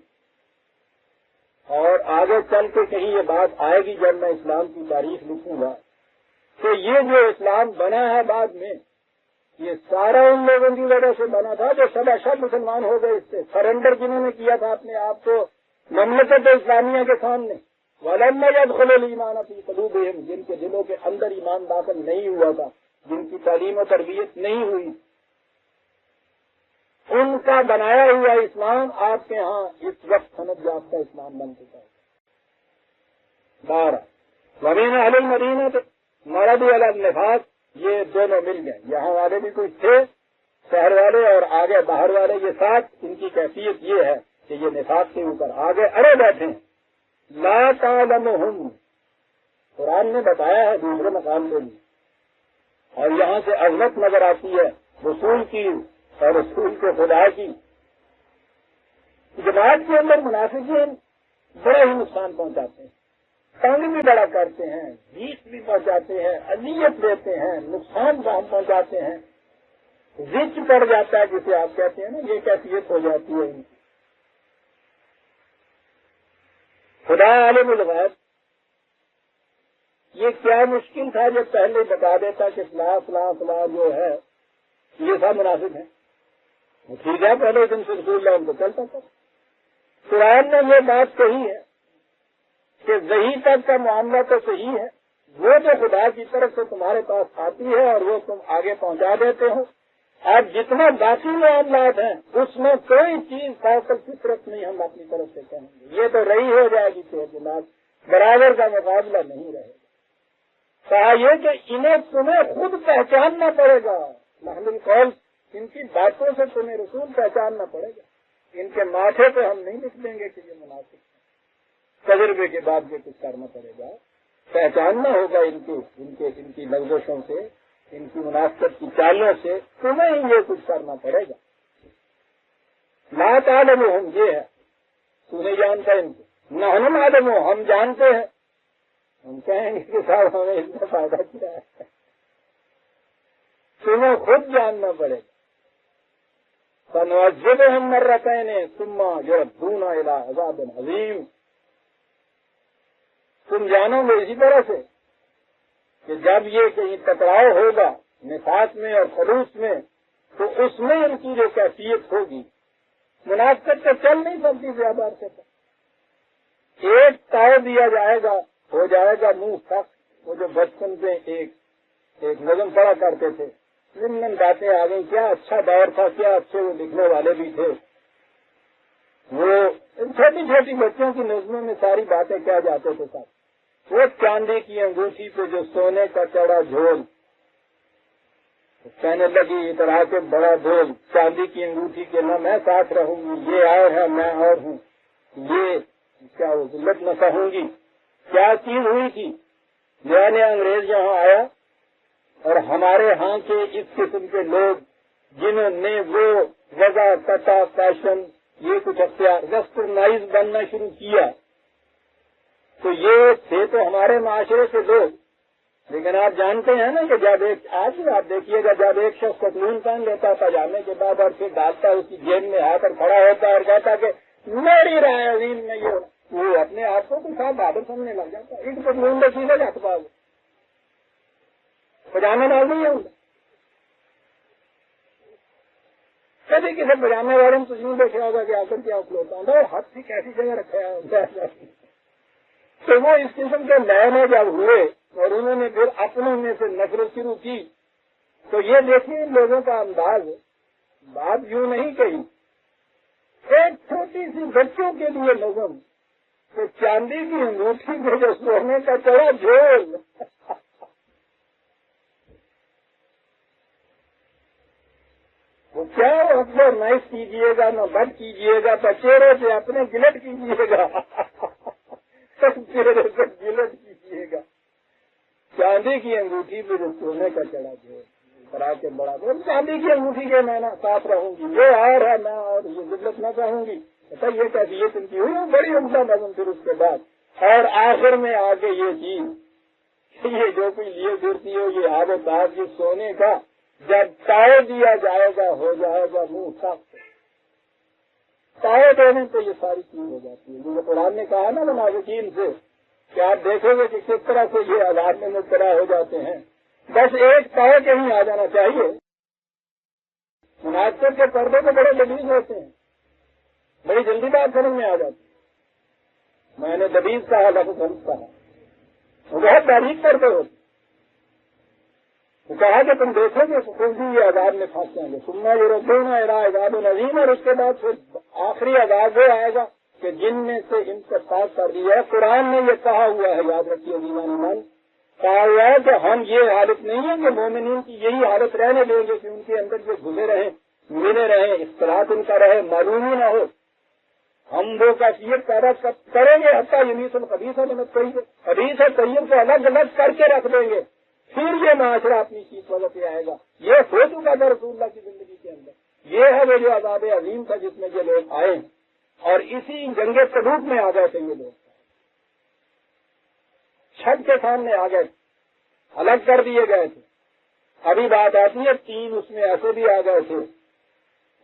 اور آگے چل کے کہیں یہ بات آئے گی جب میں اسلام کی تاریخ لکھوں گا کہ یہ جو اسلام بنا ہے بعد میں، یہ سارا ان لوگوں کی وجہ سے بنا تھا جو سب اشد مسلمان ہو گئے. اس سے سرنڈر جنہوں نے کیا تھا اپنے آپ کو مملکت اسلامیہ کے سامنے. وَلَمَّا يَدْخُلُ الْإِيمَانَ فِي قُلُوبِهِمْ، جن کے دلوں کے اندر ایمان داخل نہیں ہوا تھا، جن کی تعلیم و تربیت نہیں ہوئی، ان کا بنایا ہوا اسلام آپ کے ہاں اس وقت سند یافتہ اسلام بن چکا ہے. 12 وَمِنْ أَهْلِ الْمَدِينَةِ مَرَضُوا عَلَى النِّفَاقِ، یہ دونوں مل گئے. یہاں والے بھی کچھ تھے، شہر والے اور آگے باہر والے، یہ ساتھ. ان کی کیفیت یہ ہے کہ یہ نفاق کے اوپر آگے اڑے بیٹھے ہیں. لا تعلمهم، قرآن نے بتایا ہے دوسرے مقام پہ بھی. اور یہاں سے عظمت نظر آتی ہے رسول کی اور رسول کے خدا کی. جماعت کے اندر منافقین بڑا ہی نقصان پہنچاتے ہیں، تنگ بھی بڑا کرتے ہیں، جیت بھی پہنچاتے ہیں، اذیت دیتے ہیں، نقصان پہنچاتے ہیں. رچ پڑ جاتا ہے جسے آپ کہتے ہیں نا، یہ کیفیت ہو جاتی ہے. خدا عالم الغیب، یہ کیا مشکل تھا جب پہلے بتا دیتا کہ فلاں فلاں فلاں جو ہے یہ سب منافق ہیں. ٹھیک ہے، پہلے دن سے رسول اللہ ان کو چلتا تھا. قرآن نے یہ بات کہی ہے کہ وحی تک کا معاملہ تو صحیح ہے، وہ جو خدا کی طرف سے تمہارے پاس آتی ہے اور وہ تم آگے پہنچا دیتے ہو. اب جتنا باقی معاملات ہیں اس میں کوئی چیز فوقل فطرت نہیں ہم اپنی طرف سے کہیں گے. یہ تو رہی ہو جائے گی کہ جناب برابر کا مقابلہ نہیں رہے گا. کہا یہ کہ انہیں تمہیں خود پہچاننا پڑے گا. محمد قول، ان کی باتوں سے تمہیں رسول پہچاننا پڑے گا. ان کے ماتھے پہ ہم نہیں لکھ دیں گے کہ یہ منافق ہیں. تجربے کے بعد یہ کچھ کرنا پڑے گا. پہچاننا ہوگا ان کی لفظوں سے، ان کی منافقت کی چالوں سے تمہیں ہی یہ کچھ کرنا پڑے گا. لا تعلمهم، یہ ہے تو نہیں جانتا ان کو. نحن نعلم، ہم جانتے ہیں. ہم کہیں گے کہ صاحب ہمیں اس میں فائدہ کیا ہے. تمہیں خود جاننا پڑے گا. سنعذبهم مرتين ثم يردون الى عذاب عظیم. تم جانو گے اسی طرح سے کہ جب یہ کہیں ٹکراؤ ہوگا نفاق میں اور خلوص میں تو اس میں ان کی جو کیفیت ہوگی منافقت تو چل نہیں سکتی زیادہ عرصے تک. ایک تاؤ دیا جائے گا ہو جائے گا منہ تک. وہ جو بچپن سے ایک نظم پڑھا کرتے تھے ضمن باتیں آ گئی. کیا اچھا دور تھا, کیا اچھے وہ لکھنے والے بھی تھے. وہ چھوٹی چھوٹی بچوں کی نظموں میں ساری باتیں کیا جاتے تھے ساتھ. وہ چاندی کی انگوٹھی پہ جو سونے کا چڑھا جھول, کہنے لگی اترا کے بڑا ڈھول, چاندی کی انگوٹھی کے نہ میں ساتھ رہوں گی, یہ اور ہے میں اور ہوں, یہ کیا وہ ذلت نہ سہوں گی. کیا چیز ہوئی تھی؟ نیا نیا انگریز یہاں آیا اور ہمارے ہاں کے اس قسم کے لوگ جنہوں نے وہ وضع کتا فیشن یہ کچھ اختیار ویسٹرنائز بننا شروع کیا تو یہ تھے تو ہمارے معاشرے کے لوگ. لیکن آپ جانتے ہیں نا کہ جب آج بھی آپ دیکھیے گا جب ایک شخص پتلون پہن لیتا پاجامے کے بعد اور پھر ڈالتا اس کی جیب میں آ کر کھڑا ہوتا اور کہتا کہ میری رائے عظیم میں یہ وہ اپنے آپ کو کچھ آپ بہادر سمجھنے لگ جاتا. ایک پتلون میں سیدھے جاتا پاؤ پاجامے ڈال دیں گے کبھی کسی پاجامے والے میں تجھے دیکھا ہوگا کہ آ کر کیا کھلوتا ہوں ہاتھ سے کیسی جگہ رکھا ہے. تو وہ اس قسم کے نئے نئے جب ہوئے اور انہوں نے پھر اپنوں میں سے نفرت شروع کی تو یہ دیکھیے ان لوگوں کا انداز بات یوں نہیں کہی. ایک چھوٹی سی بچوں کے لیے نظم تو چاندی کی انگوٹھی پہ جو سونے کا چڑھا جھول وہ کیا اکثر نائس کیجیے گا نہ بد کیجیے گا تو چہرے سے اپنے گلٹ کیجیے گا چہرے سے گلٹ کیجیے گا. چاندی کی انگوٹھی پہ جو سونے کا چڑھا جو کرا کے بڑا چاندی کی انگوٹھی کے میں ساتھ رہوں گی یہ اور ہے میں اور یہ ذلت نہ چاہوں گی. اچھا یہ کیفیت ان کی ہوئی بڑی عمدہ نظم. پھر اس کے بعد اور آخر میں آگے یہ چیز یہ جو کوئی لیے پھرتی ہو یہ آب و تاب یہ سونے کا جب تاؤ دیا جائے گا ہو جائے گا منہ سخت. تاؤ دینے تو یہ ساری چیز ہو جاتی ہے. جو قرآن نے کہا نا منافقین سے کہ آپ دیکھو گے کہ کس طرح سے یہ عذاب میں مبتلا ہو جاتے ہیں. بس ایک تاؤ کہیں آ جانا چاہیے. منافقت کے پردے تو بڑے لذیذ ہوتے ہیں, بڑی جلدی بات سمجھ میں آ جاتی. میں نے لذیذ کہا لفظ غلط کہا. وہ بہت باریک پردے ہوتے. وہ کہا کہ تم دیکھو گے خود بھی یہ عذاب میں پھنس جائیں گے. سننا یہ رکھنا عذاب العظیم. اور اس کے بعد پھر آخری عذاب وہ آئے گا کہ جن میں سے ان کو پاک کر دیا ہے. قرآن نے یہ کہا ہوا ہے یاد رکھیے عظیمان ایمان کہا ہوا ہے کہ ہم یہ حالت نہیں ہے کہ مومنین کی یہی حالت رہنے دیں گے کہ ان کے اندر جو گھسے رہیں ملے رہیں اختلاط ان کا رہے معلوم ہی نہ ہو. ہم وہ کیفیت پیدا کریں گے حتیٰ یمیس الخبیث ہے مت کہیے خبیث ہے طیب کو الگ الگ کر کے رکھ دیں گے. پھر یہ معاشرہ اپنی چیز وجہ پہ آئے گا. یہ ہو چکا تھا رسول اللہ کی زندگی کے اندر. یہ ہے وہ جو عذاب عظیم تھا جس میں یہ لوگ آئے اور اسی جنگ تبوک میں آ گئے تھے. یہ لوگ چھت کے سامنے آ گئے الگ کر دیے گئے تھے. ابھی بات آتی ہے 3 اس میں ایسے بھی آ گئے تھے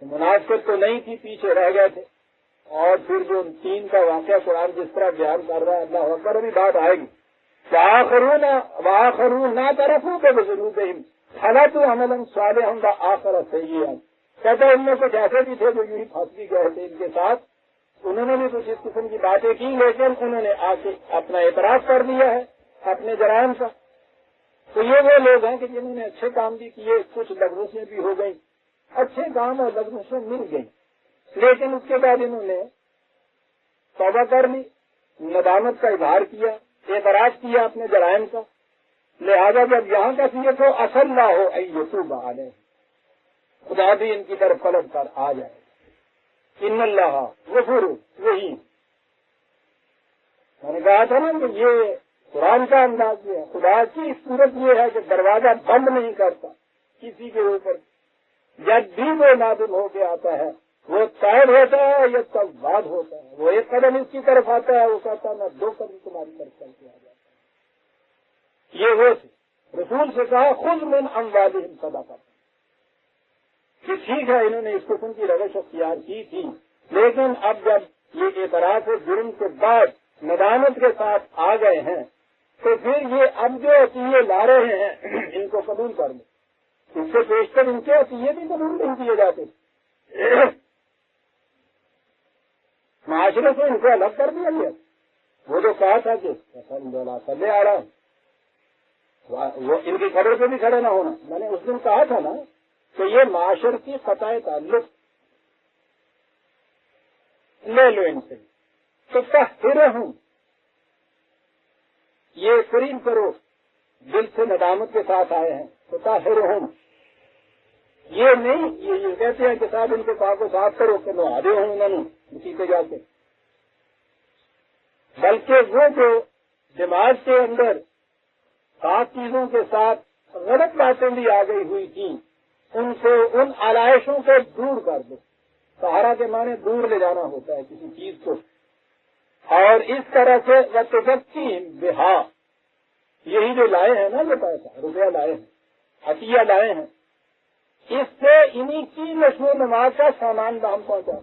منافقت تو نہیں تھی پیچھے رہ گئے تھے. اور پھر جو 3 کا واقعہ قرآن جس طرح بیان کر رہا ہے اللہ اکبر ابھی بات آئے گی. وآخرون نہ طرفوں پہ بذنوبہم خلطوا عملا صالحا وآخر سیئا. کہتے ہیں ان میں کچھ ایسے بھی تھے جو یوں ہی پھنس بھی گئے تھے ان کے ساتھ. انہوں نے بھی کچھ اس قسم کی باتیں کی لیکن انہوں نے آ کے اپنا اعتراف کر دیا ہے اپنے جرائم کا. تو یہ وہ لوگ ہیں کہ جنہوں نے اچھے کام بھی کیے کچھ لغزشیں بھی ہو گئی اچھے کام اور لغزشیں مل گئی لیکن اس کے بعد انہوں نے توبہ کر لی ندامت کا اظہار کیا اعتراف کیا اپنے جرائم کا. لہذا جب یہاں کا سیت ہو اصل نہ ہو یتوب علیہ خدا بھی ان کی طرف پلٹ کر آ جائے. ان اللہ غفور رحیم. میں نے کہا تھا نا کہ یہ قرآن کا انداز یہ ہے. خدا کی صورت یہ ہے کہ دروازہ بند نہیں کرتا کسی کے اوپر. جب بھی وہ نادم ہو کے آتا ہے وہ تائب ہوتا ہے یا تواب ہوتا ہے. وہ ایک قدم اس کی طرف آتا ہے وہ کہتا ہے میں 2 قدم تمہاری طرف چل کے آ جاتا ہے. یہ وہ تھے. رسول سے کہا خذ من اموالہم صدقہ. کہ ٹھیک ہے انہوں نے اس قسم کی روش اختیار کی تھی، لیکن اب جب یہ اعتراف جرم کے بعد ندامت کے ساتھ آ گئے ہیں تو پھر یہ اب جو عطیے لا رہے ہیں ان کو قبول کر لیں۔ اس سے بیشتر ان کے عطیے بھی قبول نہیں کیے جاتے، معاشرے سے ان کو الگ کر دیا گیا۔ وہ جو کہا تھا کہ صلی آ رہا وہ ان کی خبر پہ بھی کھڑے نہ ہونا، میں نے اس دن کہا تھا نا کہ یہ معاشرتی قطع تعلق لے لو ان سے، تو ہوں یہ قریب کرو، دل سے ندامت کے ساتھ آئے ہیں تو ہوں، یہ نہیں یہ کہتے ہیں کہ صاحب ان کے پاک کو صاف کرو کہ وہ آدھے ہوں انہوں نے اسی پہ جا کے، بلکہ وہ جو دماغ کے اندر خاص چیزوں کے ساتھ غلط باتیں بھی آ گئی ہوئی تھیں ان سے ان علائشوں کو دور کر دو۔ سہارا کے معنی دور لے جانا ہوتا ہے کسی چیز کو، اور اس طرح سے وتزکی بہا، یہی جو لائے ہیں نا یہ پیسہ روپیہ لائے ہیں عطیہ لائے ہیں، اس سے انہی کی نشو و نما کا سامان دام پہنچا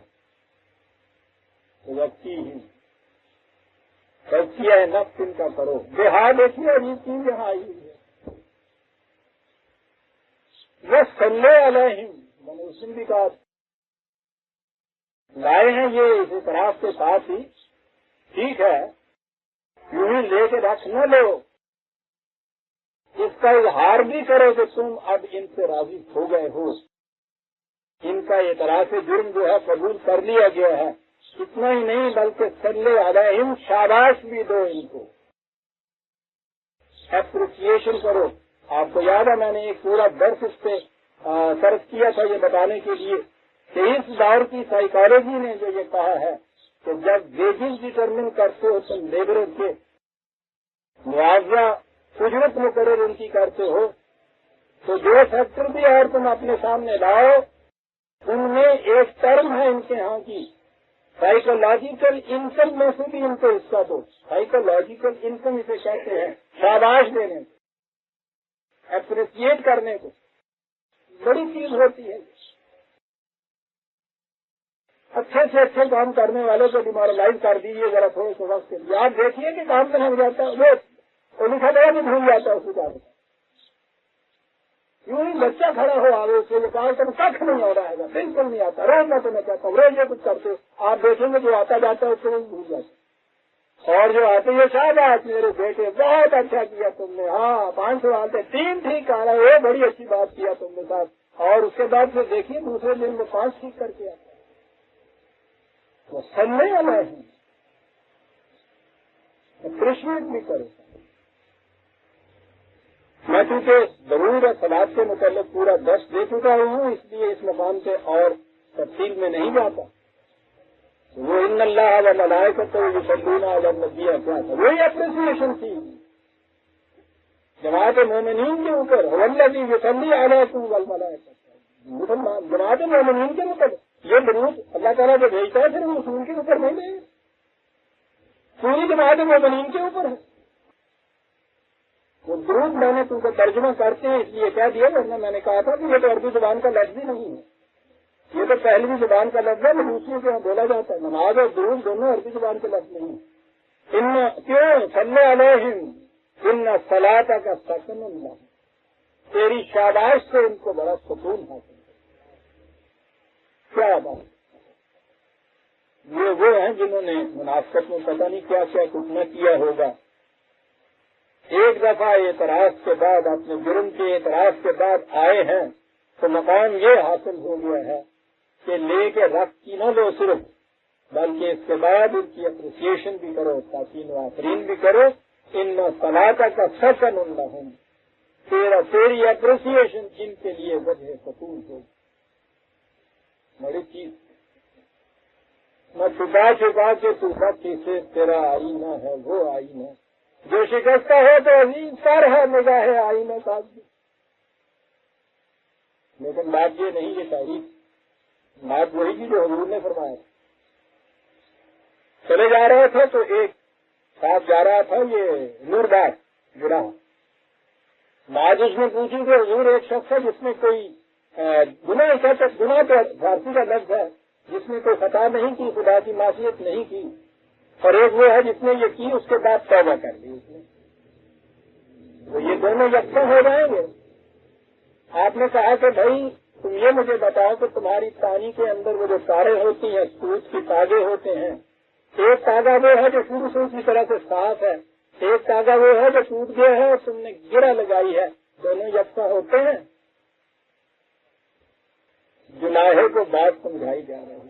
تزکیہ نفس ان کا کرو۔ بہا دیکھیے اور یہ چیز یہاں آئی ہوئی ہے، وہ صلی علیہم، میں نے اس دن بھی کہا لائے ہیں یہ اس اعتراف کے ساتھ ہی، ٹھیک ہے یوں ہی لے کے رکھ نہ لو، اس کا اظہار بھی کرو کہ تم اب ان سے راضی ہو گئے ہو، ان کا اعتراف جرم جو ہے قبول کر لیا گیا ہے۔ اتنا ہی نہیں بلکہ صلی علیہم شاباش بھی دو ان کو، اپریسیشن کرو۔ آپ کو یاد ہے میں نے ایک پورا درس اس پہ صرف کیا تھا یہ بتانے کے لیے کہ اس دور کی سائیکالوجی نے جو یہ کہا ہے کہ جب ویجز ڈٹرمن کرتے ہو تم لیبروں کے معاوضہ اجرت مقرر ان کی کرتے ہو تو جو فیکٹر بھی اور تم اپنے سامنے لاؤ ان میں ایک ٹرم ہے ان کے ہاں کی سائیکولوجیکل انکم میں سے بھی ان کو حصہ دو۔ سائیکولوجیکل انکم اسے کہتے ہیں شاباش دینے کو، اپریسیٹ کرنے کو، بڑی چیز ہوتی ہے۔ اچھے سے اچھے کام کرنے والے کو ڈیمورلائز کر دیجیے ذرا تھوڑے سے وقت کے لیے، آپ دیکھیے کہ کام پہ لگ جاتا ہے وہ لکھا گیا بھی بھول جاتا ہے اس کا، یوں ہی بچہ کھڑا ہو آگے اس کے کام تم کچھ نہیں ہو رہا ہے، بالکل نہیں آتا، روز میں تو میں کہتا ہوں روز یہ کچھ کرتے آپ دیکھیں گے جو آتا جاتا ہے اس کو بھول جاتا، اور جو آتے ہیں صاحب آج میرے بیٹے بہت اچھا کیا تم نے، ہاں 500 آتے 3 ٹھیک آ رہا ہے، وہ بڑی اچھی بات کیا تم نے صاحب، اور اس کے بعد پھر دیکھیے دوسرے دن میں 5 ٹھیک کر کے آتا ہے، وہ سننے والا ہے، اپریشیٹ بھی کرے۔ میں چونکہ ضرور سلاد کے متعلق پورا درس دے چکا ہوں اس لیے اس مقام پہ اور تفصیل میں نہیں جاتا۔ وہ ان اللہ و ملائکتہ یصلون علی النبی کیا تھا، وہی اپریسیشن تھی جماعت مومنین کے اوپر، هو الذی یصلی علیکم والملائکہ، جماعت مومنین کے اوپر یہ درود اللہ تعالیٰ جو بھیجتا ہے صرف رسول کے اوپر نہیں ہے، پوری جماعت مومنین کے اوپر ہے۔ وہ درود میں نے تم کو ترجمہ کرتے ہیں اس لیے کہہ دیا، ورنہ میں نے کہا تھا کہ یہ تو عربی زبان کا لفظ ہی نہیں ہے، یہ تو پہلوی زبان کا لفظ ہے، دوسروں کے یہاں بولا جاتا ہے، نماز اور درود دونوں عربی زبان کے لفظ نہیں ہیں۔ کیوں صلی علیہم ان صلاۃ کا سکن اللہ، تیری شاباش سے ان کو بڑا سکون حاصل ہے۔ کیا بات، یہ وہ ہیں جنہوں نے منافقت میں پتہ نہیں کیا کیا کچھ نہ کیا ہوگا، ایک دفعہ اعتراف کے بعد اپنے جرم کے اعتراف کے بعد آئے ہیں تو مقام یہ حاصل ہو گیا ہے کہ لے کے رکھ کی نہ لو صرف، بلکہ اس کے بعد ان کی اپریسیشن بھی کرو، تحسین و آفرین بھی کرو۔ ان صلاۃ کا سکن لہم، تیری اپریسیشن ان کے لیے وجہ سکون ہو، بڑی چیز۔ میں چھپا چھپا کے تو بچی سے تیرا آئینہ ہے وہ آئینہ، جو شکستہ ہے تو عظیم سر ہے نگاہ آئینہ کا، لیکن بات یہ نہیں، یہ تاریخ بات وہی کی جو حضور نے فرمایا۔ چلے جا رہے تھے تو ایک ساتھ جا رہا تھا یہ نوردار گراہ، بات اس نے پوچھی کہ حضور ایک شخص ہے جس میں کوئی گناہ گناہ تو فارسی کا لفظ ہے جس نے کوئی خطا نہیں کی، خدا کی معصیت نہیں کی، اور ایک وہ ہے جس نے یہ کی اس کے بعد توبہ کر لی اس نے، تو یہ دونوں یکساں ہو جائیں گے۔ آپ نے کہا کہ بھائی تم یہ مجھے بتاؤ کہ تمہاری پانی کے اندر وہ جو تاریں ہوتی ہیں، سوچ کی تاگے ہوتے ہیں، ایک تاگا وہ ہے جو شروع سے اسی طرح سے صاف ہے، ایک تاگا وہ ہے جو ٹوٹ گیا ہے اور تم نے گرہ لگائی ہے، دونوں یکساں ہوتے ہیں؟ جناحے کو بات سمجھائی جا رہی ہے،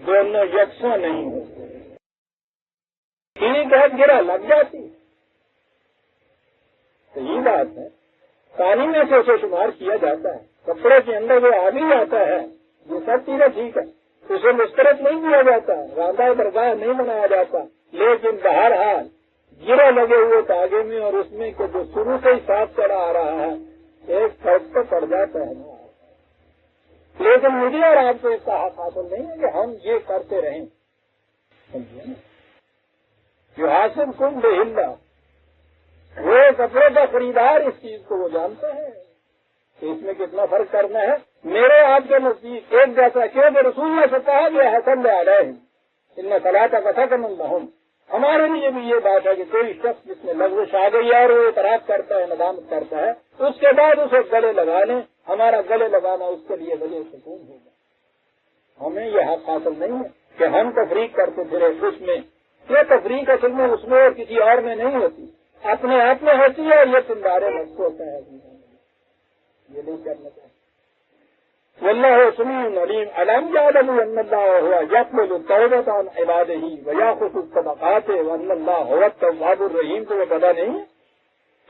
دونوں یکساں نہیں ہوتے، انہیں کہ گرہ لگ جاتی، تو یہ بات ہے۔ پانی میں سے اسے شمار کیا جاتا ہے، کپڑے کے اندر وہ آ بھی جاتا ہے، یہ سب چیزیں ٹھیک ہے، اسے مسترد نہیں کیا جاتا، راندہ درگاہ نہیں بنایا جاتا، لیکن بہرحال گرہ لگے ہوئے تاگے میں اور اس میں کہ جو شروع سے ہی صاف چلا آ رہا ہے ایک فرق تو پڑ جاتا ہے نا۔ لیکن مجھے اور آپ کو اس کا حق حاصل نہیں ہے کہ ہم یہ کرتے رہیں، سمجھے نا؟ جو حاصل کن بے ہلا، وہ کپڑے کا خریدار اس چیز کو وہ جانتے ہیں کہ اس میں کتنا فرق کرنا ہے۔ میرے آپ کے نزدیک ایک جیسا کیونکہ رسول اللہ سے کہا گیا ہے صلی اللہ علیہ ان میں صلاۃ کا سکن اللہم، ہمارے لیے بھی یہ بات ہے کہ کوئی شخص جس میں لغزش آ گئی ہے اور وہ اعتراف کرتا ہے، ندامت کرتا ہے، اس کے بعد اسے گلے لگا لیں، ہمارا گلے لگانا اس کے لیے گلے سکون ہوگا۔ ہمیں یہ حق حاصل نہیں ہے کہ ہم تفریق کرتے پھرے اس میں، یہ تفریق اصل میں اس میں اور کسی اور میں نہیں ہوتی، اپنے آپ میں ہوتی ہے، اور یہ تمہارے وقت ہوتا ہے، یہ نہیں کرنا چاہیے۔ واللہ سمیع علیم، الم یعلم ان اللہ هو یقبل التوبۃ عن عبادہ ویأخذ الصدقات وان اللہ هو التواب الرحیم، تو وہ پتہ نہیں ہے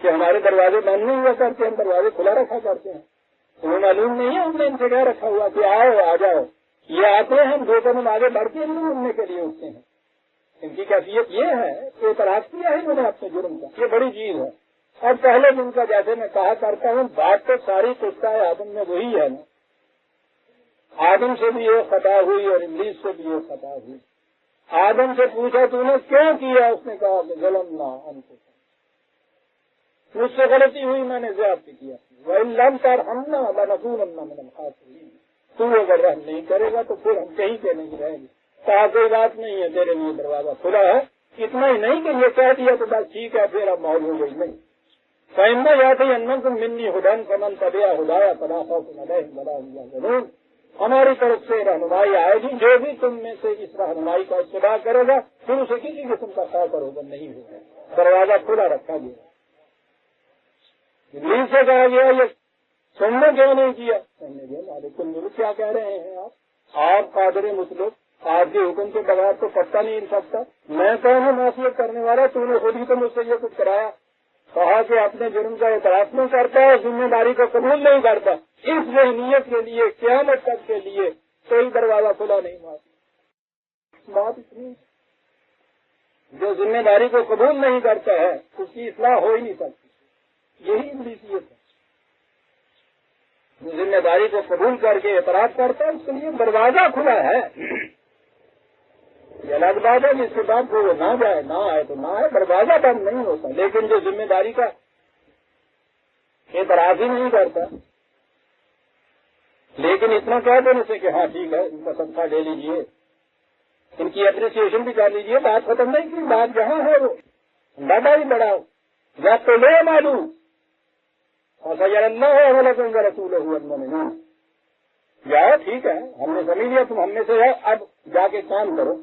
کہ ہمارے دروازے بند نہیں ہوا کرتے، ہم دروازے کھلا رکھا کرتے ہیں، تمہیں معلوم نہیں ہے ہم نے ان سے کیا رکھا ہوا کہ آؤ آ جاؤ، یہ آتے ہیں، ہم دو قدم آگے بڑھ کے نہیں اٹھنے کے لیے اٹھتے ہیں۔ ان کی کیفیت یہ ہے کہ اعتراف کیا ہے انہوں نے اپنے جرم کا، یہ بڑی چیز ہے۔ اور پہلے دن کا جیسے میں کہا کرتا ہوں، بات تو ساری قصہ آدم میں وہی ہے نا، آدم سے بھی ایک خطا ہوئی اور ابلیس سے بھی ایک خطا ہوئی۔ آدم سے پوچھا تو نے کیوں کیا، اس نے کہا کہ ظلمنا انفسنا، مجھ سے غلطی ہوئی، میں نے زیادتی کیا، وَإِن لَّمْ تَرْحَمْنَا لَنَكُونَنَّ مِنَ الْخَاسِرِينَ، تو اگر رحم نہیں کرے گا تو پھر ہم کہیں کے نہیں رہیں گے۔ کہا کوئی بات نہیں ہے، تیرے لیے دروازہ کھلا ہے، اتنا ہی نہیں کہ یہ کہہ دیا تو بس ٹھیک ہے پھر اب مول ہو گئی، نہیں۔ فَإِمَّا يَأْتِيَنَّكُم مِّنِّي هُدًى فَمَن تَبِعَ هُدَايَ فَلَا خَوْفٌ عَلَيْهِمْ وَلَا هُمْ يَحْزَنُونَ، ہماری طرف سے رہنمائی آئے گی، جو بھی تم میں سے اس رہنمائی کا اتباع کرے گا پھر اسے کسی قسم کا خوف اور غم نہیں ہوگا، دروازہ کھلا رکھا گیا۔ ابلیس سے کہا گیا یہ تم نے کیوں نہیں کیا، کہنے دے مالک الملک کیا کہہ رہے ہیں آپ قادر مطلق، آپ کے حکم کے بغیر تو پتہ نہیں ہل سکتا، میں کون ہوں معصیت کرنے والا، تو نے خود ہی تو مجھ سے یہ کچھ کرایا۔ کہا کہ اپنے جرم کا اعتراف نہیں کرتا اور ذمہ داری کو قبول نہیں کرتا، اس ذہنیت کے لیے قیامت تک کے لیے کوئی دروازہ کھلا نہیں مارتا۔ بات اتنی، جو ذمہ داری کو قبول نہیں کرتا ہے اس کی اصلاح ہو ہی نہیں سکتی، یہی ابلیسیت ہے۔ ذمہ داری کو قبول کر کے اعتراف کرتا ہے اس کے لیے دروازہ کھلا ہے، یہ الگ بات ہے جس کے بعد وہ نہ جائے، نہ آئے تو نہ آئے، دروازہ بند نہیں ہوتا، لیکن جو ذمہ داری کا اعتراف ہی نہیں کرتا، لیکن اتنا کہہ دینے سے کہ ہاں ٹھیک ہے ان کا صدقہ لے لیجئے، ان کی اپریسیشن بھی کر لیجئے، بات ختم نہیں کی، بات جہاں ہے وہ بڑا ہی بڑا یا تو لے معلوم اللہ رسول جاؤ، ٹھیک ہے ہم نے سمجھ لیا تم ہم میں سے ہے، اب جا کے کام کرو،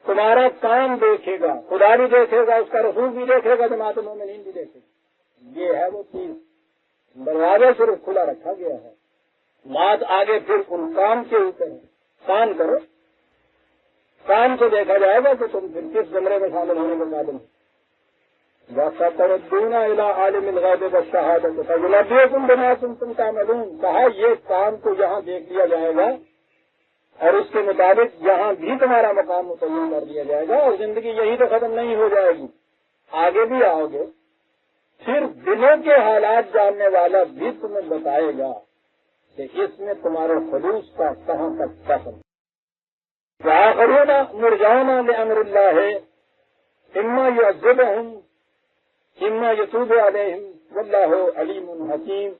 تمہارا کام دیکھے گا، خدا بھی دیکھے گا، اس کا رسول بھی دیکھے گا، جماعت مومنین بھی دیکھے گا، یہ ہے وہ چیز، دروازہ صرف کھلا رکھا گیا ہے، بات آگے پھر ان کام کے اوپر ہے، کام کرو، کام سے دیکھا جائے گا کہ تم پھر کس زمرے میں شامل ہونے کے قابل ہو۔ وَسَتَرَدُّونَ إِلَىٰ عَالِمِ الْغَيْبِ وَالشَّهَادَةِ فَيُنَبِّئُكُم بِمَا كُنتُمْ تَعْمَلُونَ، کہا یہ کام کو یہاں دیکھ لیا جائے گا اور اس کے مطابق یہاں بھی تمہارا مقام متعین کر دیا جائے گا، اور زندگی یہی تو ختم نہیں ہو جائے گی، آگے بھی آؤ گے، پھر دلوں کے حالات جاننے والا بھی تمہیں بتائے گا کہ اس میں تمہارے خلوص کا کہاں تک قسم۔ وآخرون مرجون لأمر اللہ اما يعذبهم اما یتوب علیہم واللہ علیم حکیم،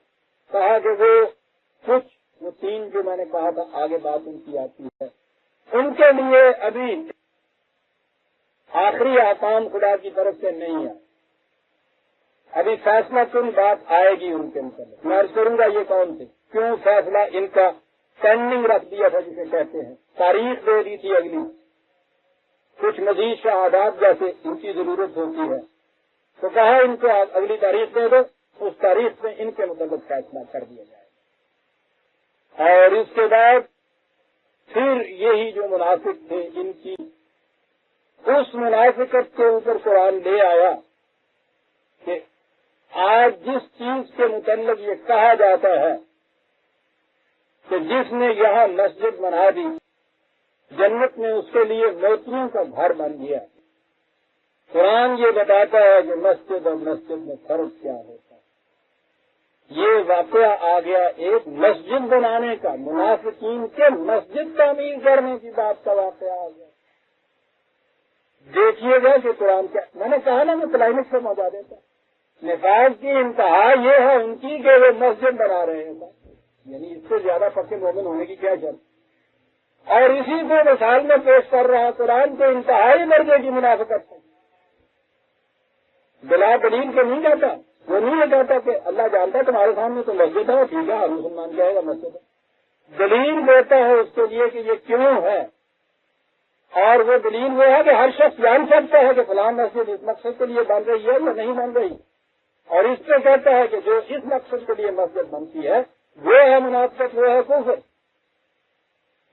کہا کہ وہ تین جو میں نے کہا تھا آگے بات ان کی آتی ہے، ان کے لیے ابھی آخری احکام خدا کی طرف سے نہیں ہے، ابھی فیصلہ کن بات آئے گی ان کے متعلق۔ میں عرض کروں گا یہ کون تھے، کیوں فیصلہ ان کا پینڈنگ رکھ دیا تھا، جسے کہتے ہیں تاریخ دے دی تھی اگلی، کچھ مزید شہادات جیسے ان کی ضرورت ہوتی ہے، تو کہا ان کو اگلی تاریخ دے دو، اس تاریخ میں ان کے متعلق فیصلہ کر دیا جائے گا۔ اور اس کے بعد پھر یہی جو منافق تھے ان کی اس منافقت کے اوپر قرآن لے آیا کہ آج جس چیز کے متعلق یہ کہا جاتا ہے کہ جس نے یہاں مسجد بنا دی جنت میں اس کے لیے موتیوں کا گھر بن گیا، قرآن یہ بتاتا ہے کہ مسجد اور مسجد میں فرق کیا ہوتا ہے۔ یہ واقعہ آ گیا ایک مسجد بنانے کا، منافقین کے مسجد تعمیر کرنے کی بات کا واقعہ آ گیا۔ دیکھیے گا کہ قرآن کیا، میں نے کہا نا میں کلائمیکس سے پہنچا دیتا، نفاذ کی انتہا یہ ہے ان کی کہ وہ مسجد بنا رہے ہیں، یعنی اس سے زیادہ پکے مومن ہونے کی کیا ضرورت، اور اسی کو مثال میں پیش کر رہا قرآن کے انتہائی درجے کی منافقت ہے۔ بلا دلیل کو نہیں کہتا، وہ نہیں یہ کہتا کہ اللہ جانتا ہے تمہارے سامنے تو مسجد ہے، ٹھیک ہے ہر مسلمان کہے گا مسجد ہے، دلیل دیتا ہے اس کے لیے کہ یہ کیوں ہے، اور وہ دلیل وہ ہے کہ ہر شخص جان سکتا ہے کہ فلاں مسجد اس مقصد کے لیے بن رہی ہے یا نہیں بن رہی، اور اس سے کہتا ہے کہ جو اس مقصد کے لیے مسجد بنتی ہے وہ ہے منافقت، وہ ہے کفر۔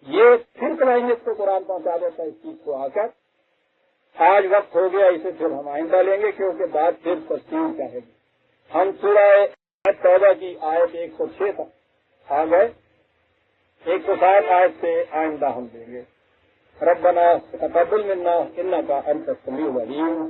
یہ پھر کلائمیکس کو قرآن پہنچا دیتا ہے اس چیز کو آ کر۔ آج وقت ہو گیا، اسے پھر ہم آئندہ لیں گے کیونکہ بات پھر تفصیل کا ہے۔ ہم سورہ توبہ کی آیت 106 تک آ گئے، 107 آیت سے آئندہ ہم دیں گے۔ ربنا تقبل منا انک انت السمیع العلیم۔